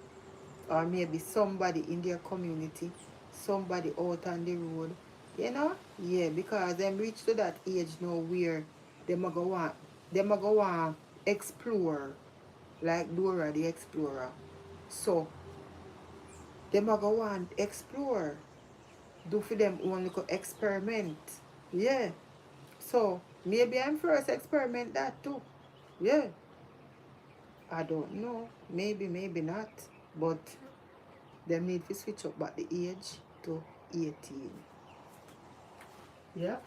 or maybe somebody in their community, somebody out on the road, you know? Yeah, because them reach to that age now where them a go want explore, like Dora the Explorer. So them a go want explore, do for them own little experiment. Yeah. So maybe I'm first experiment that too. Yeah. I don't know. Maybe, maybe not. But them need to switch up back the age to 18. Yeah.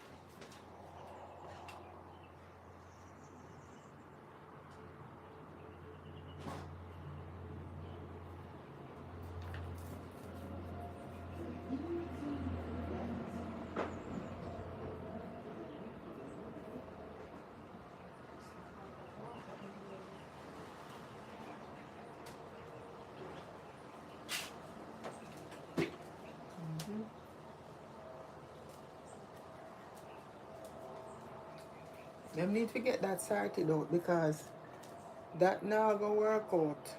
Mm-hmm. Them need to get that sorted out, because that now gonna work out.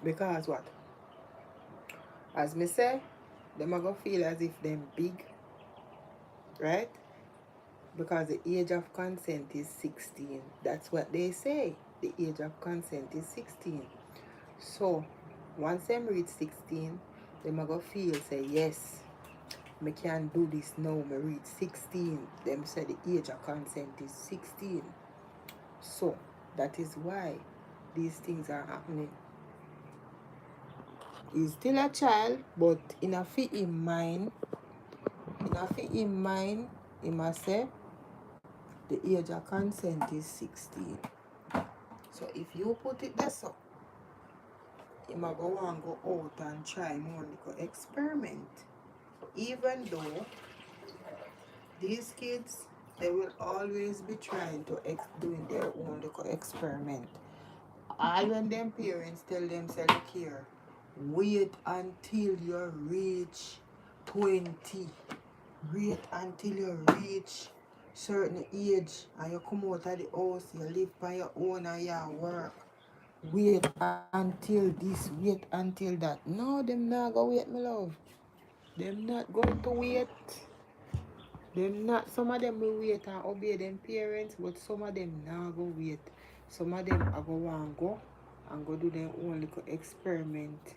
Because what? As me say, them are gonna feel as if them big, right? Because the age of consent is 16. That's what they say. The age of consent is 16. So once them reach 16, them are gonna feel say yes, me can do this now, me reach 16. Them say the age of consent is 16. So that is why these things are happening. He's still a child, but in a fit in mind, he must say the age of consent is 16. So if you put it there so, he might go and go out and try more little experiment. Even though these kids, they will always be trying to doing their own little experiment. All when them parents tell them, say, look here, wait until you reach 20. Wait until you reach certain age and you come out of the house, you live by your own and you work. Wait until this, wait until that. No, them not go wait, my love. Them not going to wait. Them not, some of them will wait and obey them parents, but some of them not go wait. Some of them are go want go and go do their own little experiment.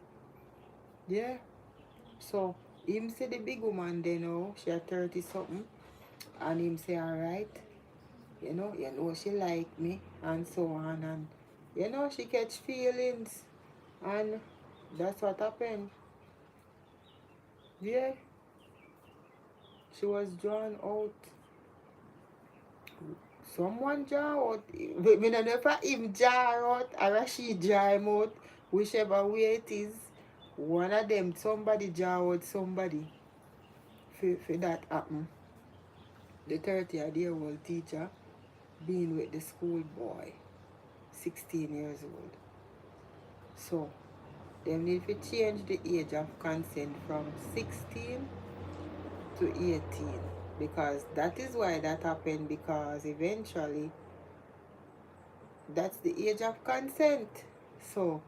Yeah. So him say the big woman they know she had 30 something, and him say alright, you know she like me and so on, and she catch feelings, and that's what happened. Yeah. She was drawn out. Someone draw out. Me no know if him draw out or she draw him out. Whichever way it is. One of them, somebody draw out somebody for that happen. The 30-year-old teacher being with the school boy, 16 years old. So, they need to change the age of consent from 16 to 18. Because that is why that happened, because eventually that's the age of consent. So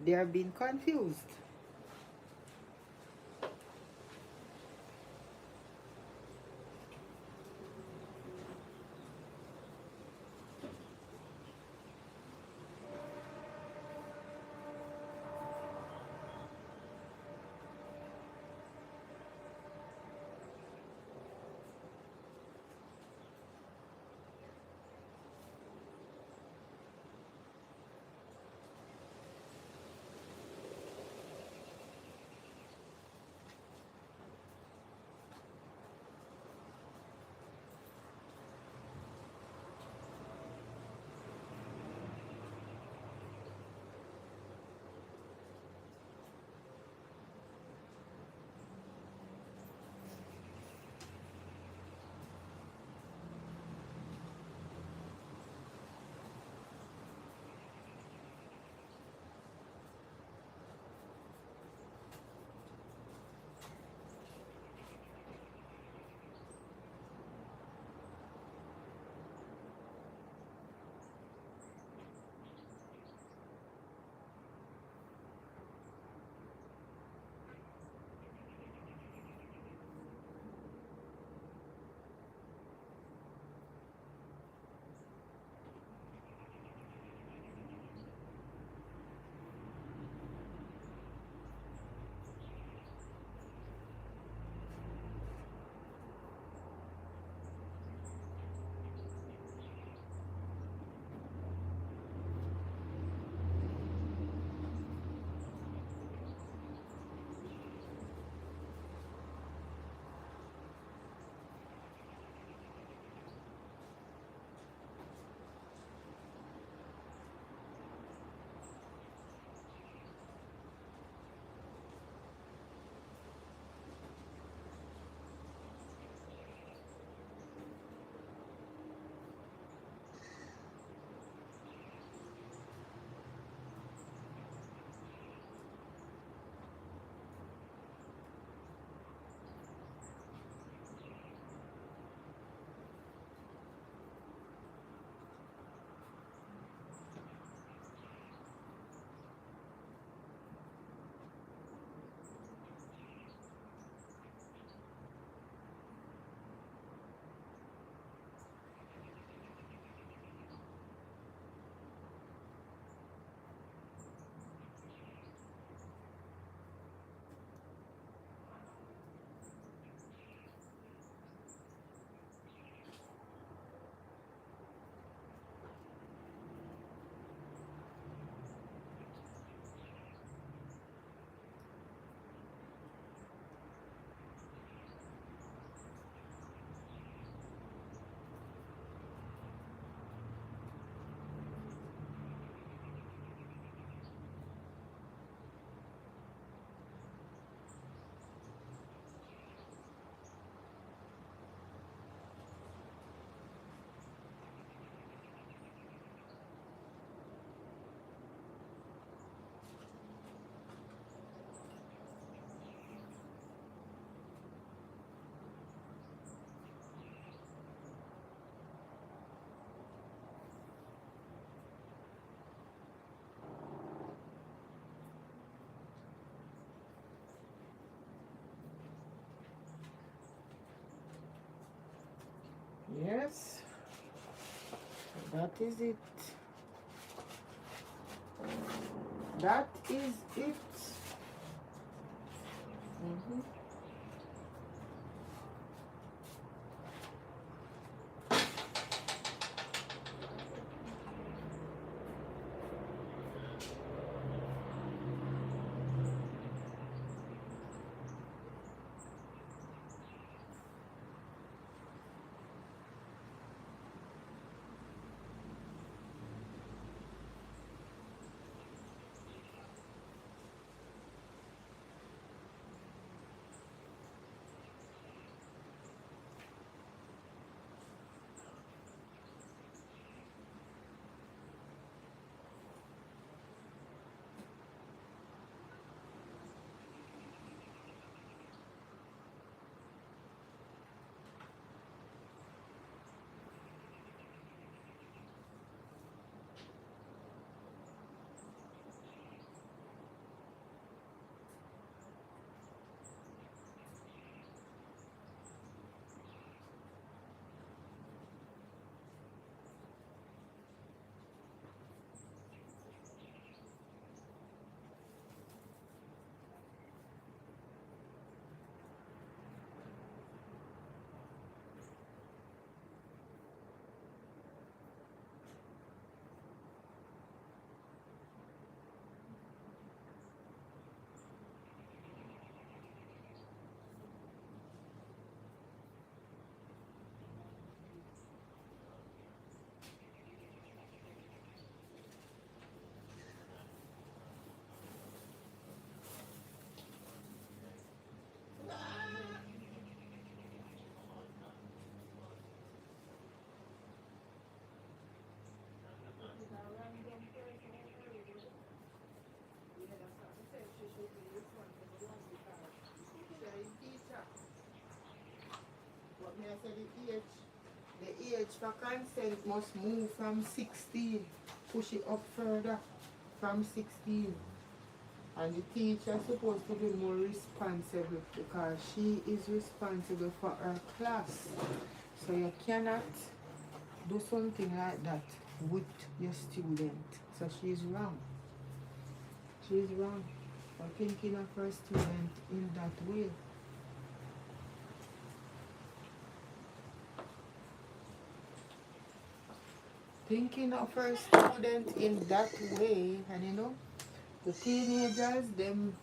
they are being confused. Yes, that is it. That is it. Mm-hmm. But me I say the age for consent must move from 16. Push it up further from 16. And the teacher is supposed to be more responsible because she is responsible for her class. So you cannot do something like that with your student. So she's wrong. She's wrong for thinking of her student in that way. Thinking of her student in that way, and you know, the teenagers, them,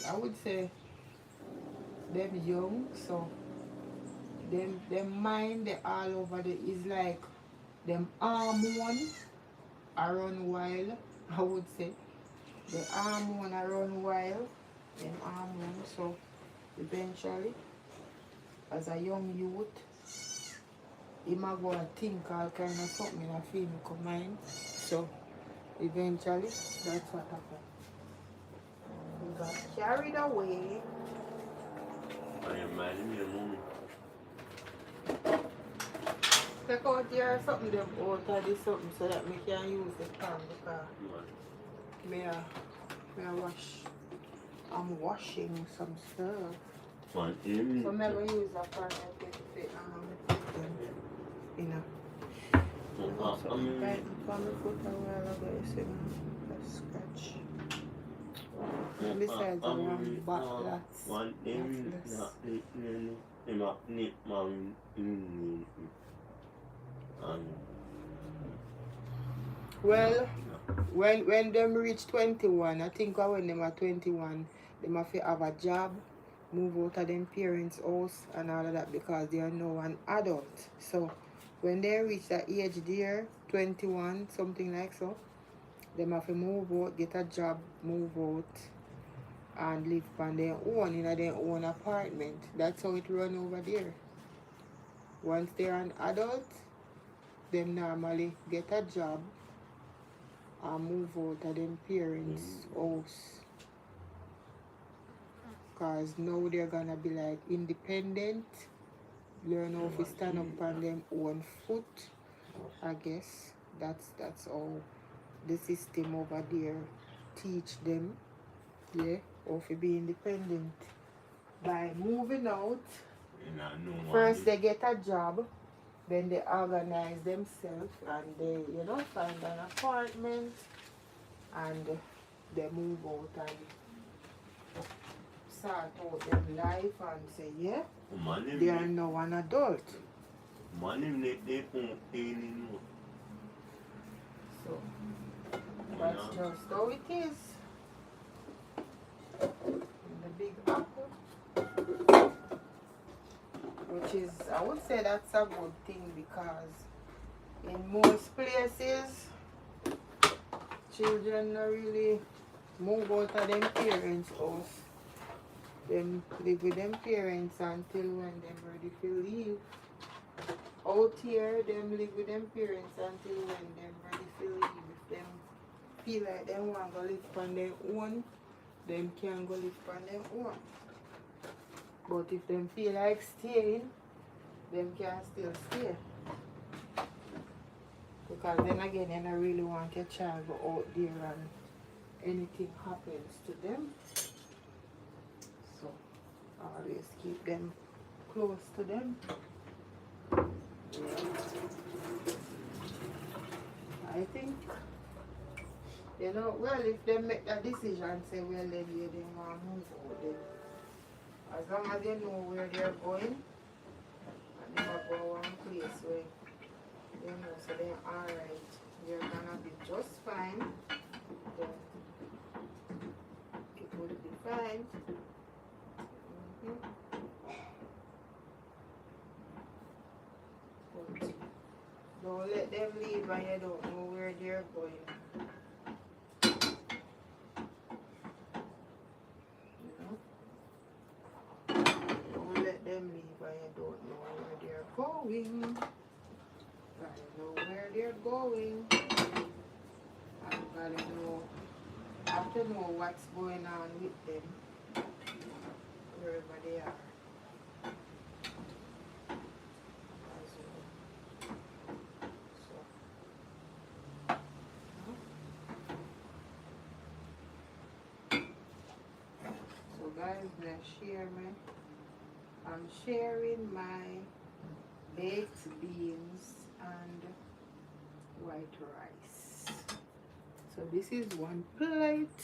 I would say, them young, so them mind, they all over the, is like, them hormone are run wild, I would say. The hormone are run wild, them hormone, so eventually, as a young youth, he might go and think all kind of something in a film come mind. So eventually, that's what happened. He got carried away. I am minding me a moment. Take out your something them out of this something so that me can use the pan because me a wash. I'm washing some stuff. One in. So I'm going to use a pan and put them in a. So I mean, right on the foot a while ago, you see a scratch. And besides, I want backlots. one in. Well, when them reach 21, I think when them are 21, they have to have a job, move out of them parents' house and all of that because they are now an adult. So when they reach that age there, 21, something like so, they have to move out, get a job, move out, and live on their own in their own apartment. That's how it run over there. Once they're an adult, they normally get a job and move out of them parents' house. Because now they're gonna be like independent, learn how to stand up on them own foot. I guess that's how the system over there teach them, yeah, how to be independent. By moving out, first they get a job, Then they organize themselves and they, find an apartment and they move out and sort out their life and say, yeah, they are now an adult. So that's just how it is in the Big Apple. Which is, I would say that's a good thing because in most places, children don't really move out of them parents' house. Them live with them parents until when them ready to leave. Out here, them live with them parents until when them ready to leave. If them feel like they want to live on their own, them can go live on their own. But if them feel like staying, them can still stay. Because then again, you don't really want your child to go out there and anything happens to them. So, always keep them close to them. Yeah. I think, well, if they make that decision, say, well, then they want to move out, then as long as they know where they're going, and they go one place where they know, so they're alright, they're gonna be just fine, then it will be fine. But don't let them leave and you don't know where they're going. Don't let them leave and you don't know where they're going. Gotta know where they're going. And gotta know, have to know what's going on with them, wherever they are. So guys, I'm sharing my baked beans and white rice. So this is one plate.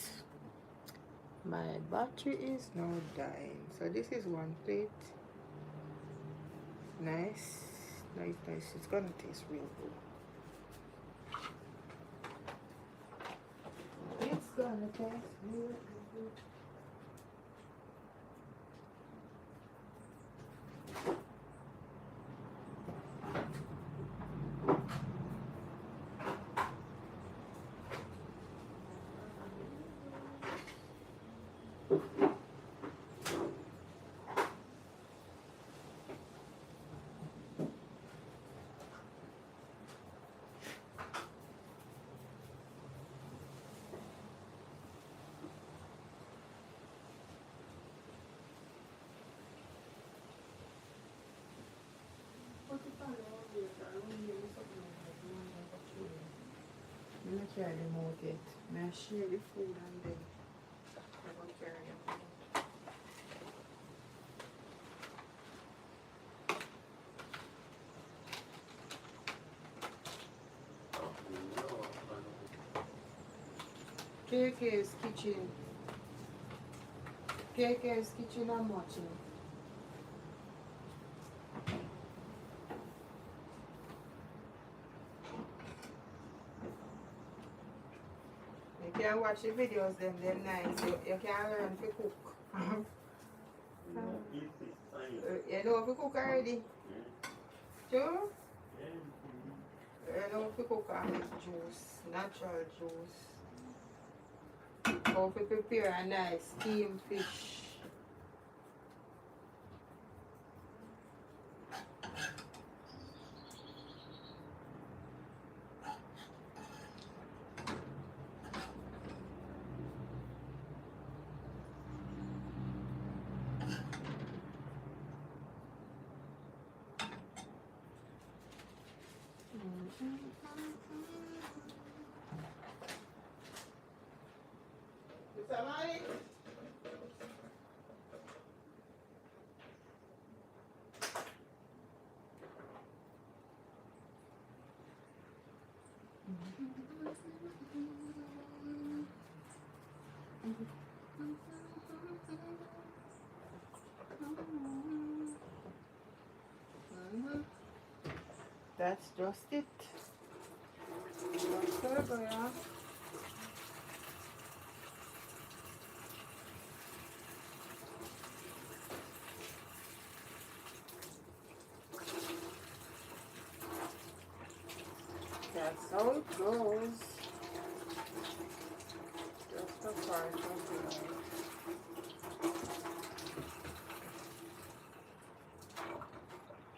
My battery is now dying. So this is one plate. Nice. It's gonna taste real good. It's gonna taste real good. I'm gonna carry them out yet. I'm gonna share the food and then I'm gonna carry them out. KK's kitchen. KK's kitchen I'm watching. You can watch the videos, them nice. You can learn to cook. You know to cook already? Sure? You know to cook and make juice, natural juice. How to prepare a nice steamed fish. Somebody? That's just it. Just turbo, yeah. That's how it goes. Just a part of life.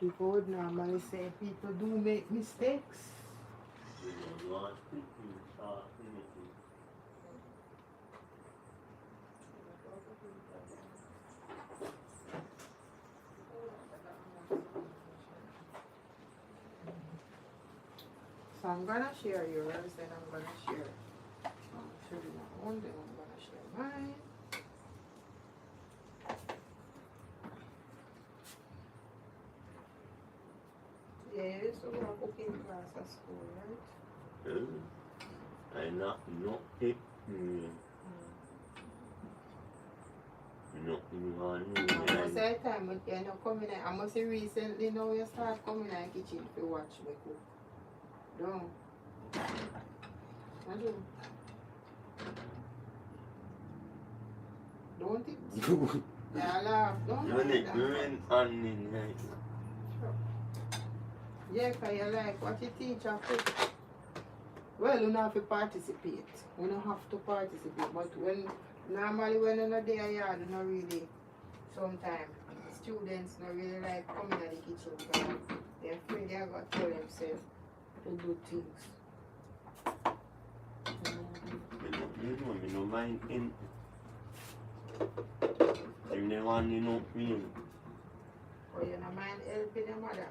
People would normally say people do make mistakes. So I'm gonna share yours, then I'm gonna share. I'll show you my own, then I'm gonna share mine. Yeah, so we're cooking class at school, right? I not it. Most of the time when you're not coming in, I must say recently now you start coming in the kitchen to watch me cook. Don't. I do. Don't it? Yeah, laugh. Don't do that. Yeah, because you like what you teach and cook. Well, you don't have to participate. You don't have to participate. But normally when you're not there, you don't really, sometimes students don't really like coming to the kitchen because they're afraid they're going to tell themselves to do things. You know, mind in. You never want to know me. Or you don't mind helping your mother?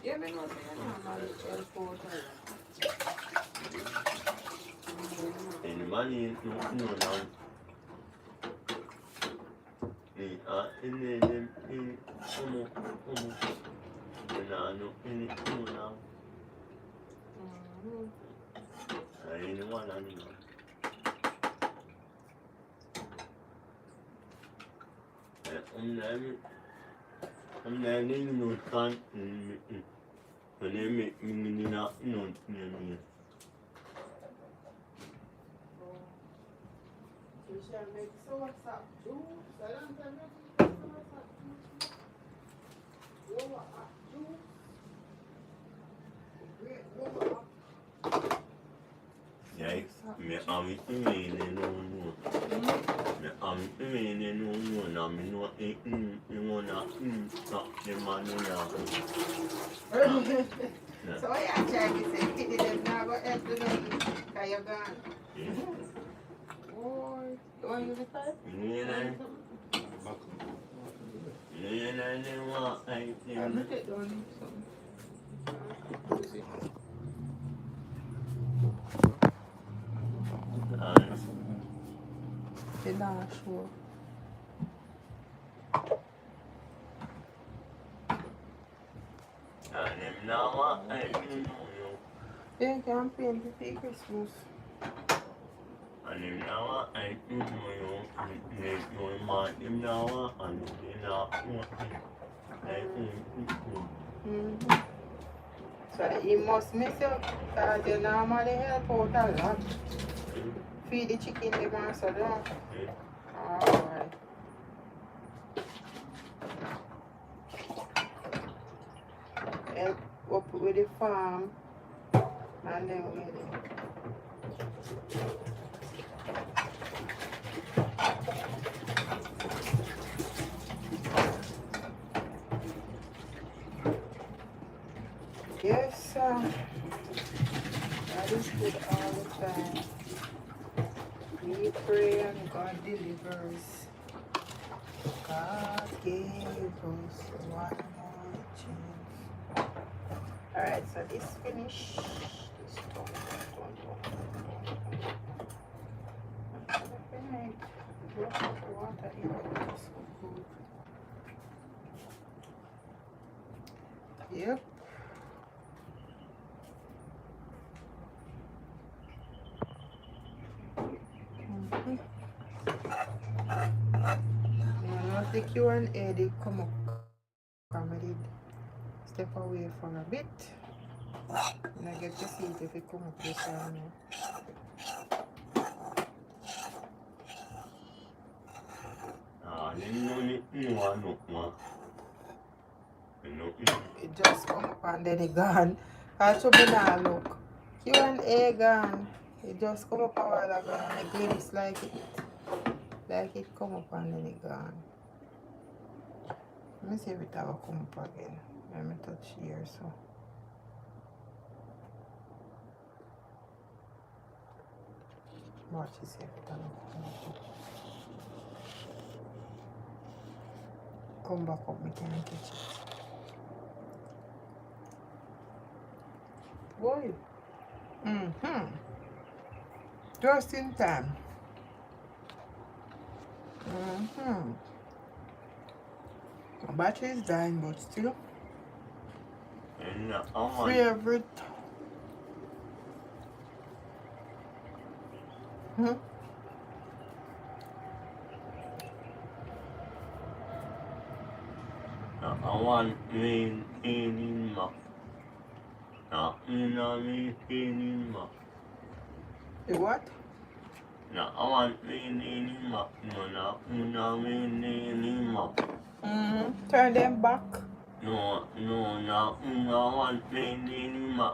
Yeah, me know they normally help out a lot. And the money is not now. I'm learning no can't when they make me not know me. You shall make so what's up, juice. I don't tell you so what's up, juice. Lower up, juice. Great lower up. Yeah, me am it me no. Me am it me no na me no you wanna stop the man now. So I try to say, pity them now go help you know because you're gone. Boy, you want to use the pipe? Yeah, I'm not doing something. The last one. Yeah, campaign to take Christmas. And now I do my mind now and So you must miss you because you normally help out a lot. Feed the chicken the man so don't. Alright. Help up with the farm and then with it. Yes, that is good all the time. We pray and God delivers. God gave us one more chance. Alright, so this finish. This done. Brush up the water in it. So good. Yep. the Q&A did come up. I did step away for a bit. And I get to see it if it come up this or no. It just come up and then it gone. I should be now look. Q&A gone. It just come up a while ago and I glimpse like it come up and then it gone. Let me see if it ever come up again. Let me touch here so. Watch this if it ever come up. Come back up, we can catch it. Boy. Just in time. My battery is dying, but still. Favorite. I want me in my. The what? No, I want me in my. Turn them back. No, I want me in my.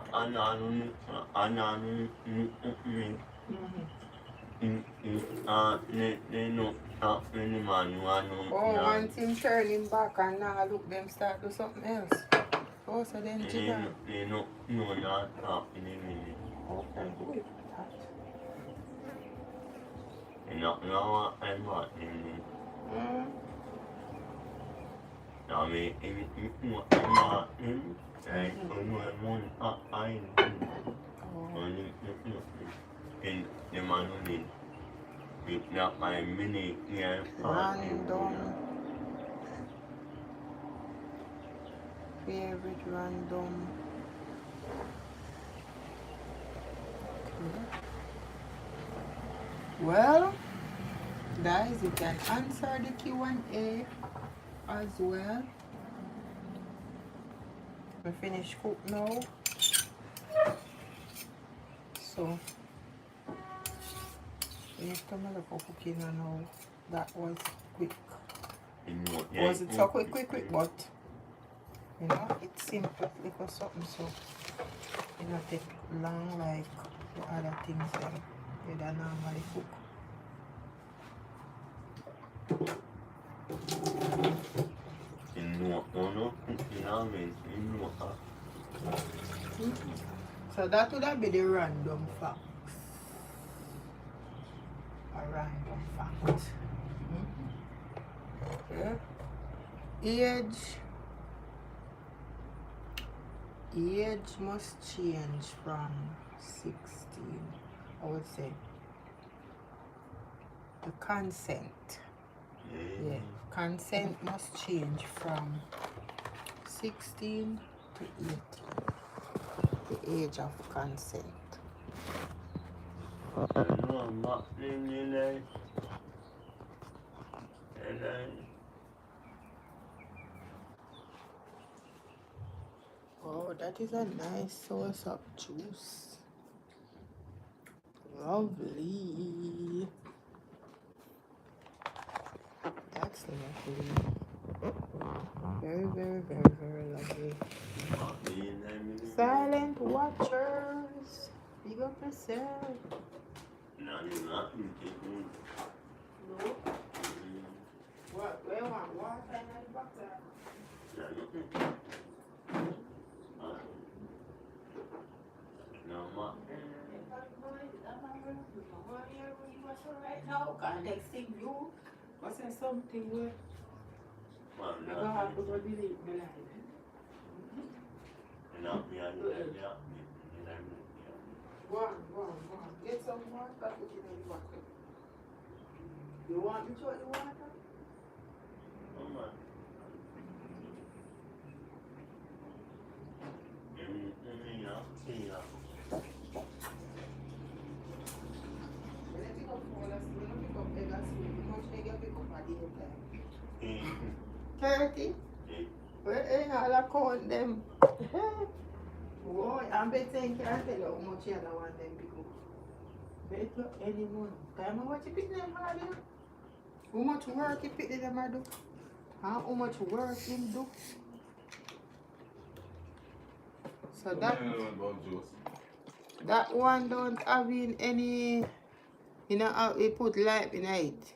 Oh, once him turn him back and now look them start do something else. Oh, so then jigger. Not happening. Okay, wait. No, I'm not in. I mean, in the money, it's not my mini here. Random. Favorite random. Okay. Well, guys, you can answer the Q&A as well. We finish cook now. So we have to make a cooking now. That was quick. Was it so quick, but you know, it's simple because something so it don't take long like the other things that you don't normally cook. So that would have been the random facts. A random fact. Okay. Age must change from 16. I would say the consent. Yeah. Consent must change from 16 to 18. The age of consent. Oh, that is a nice source of juice. Lovely. That's lovely. Very, very, very, very lovely. Silent watchers. Big up yourself. No. What? Where want water in the butter? Right now, can next thing you was say something where I go have to go delete my life. Go on. Get some water, put it in the bucket. You want me to put the water? 30? Eh, Where all account them? Boy, I bet you can't tell you how much you don't want them pick up. Bet you any money. Time how much you pick them hard here? How much work you pick them hard do? How much work him do? So that one don't have in any, you know how he put life in it.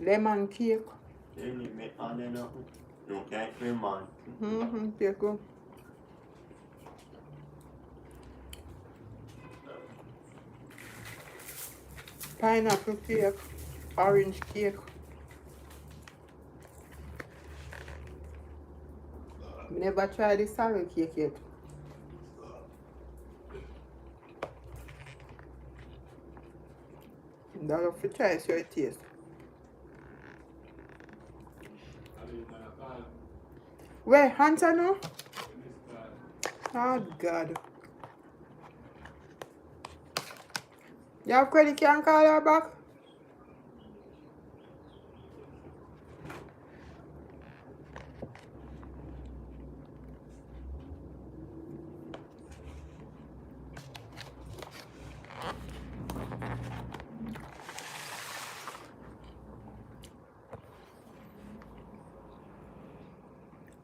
Lemon cake. any me and then nothing. No can't be man. Cake. Pineapple cake. Orange cake. Never tried the sour cake yet. That have to try so it taste. Where, Hunter no? Oh God. You have credit can call her back?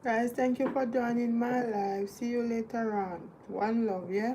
Guys, thank you for joining my live. See you later on. One love, yeah?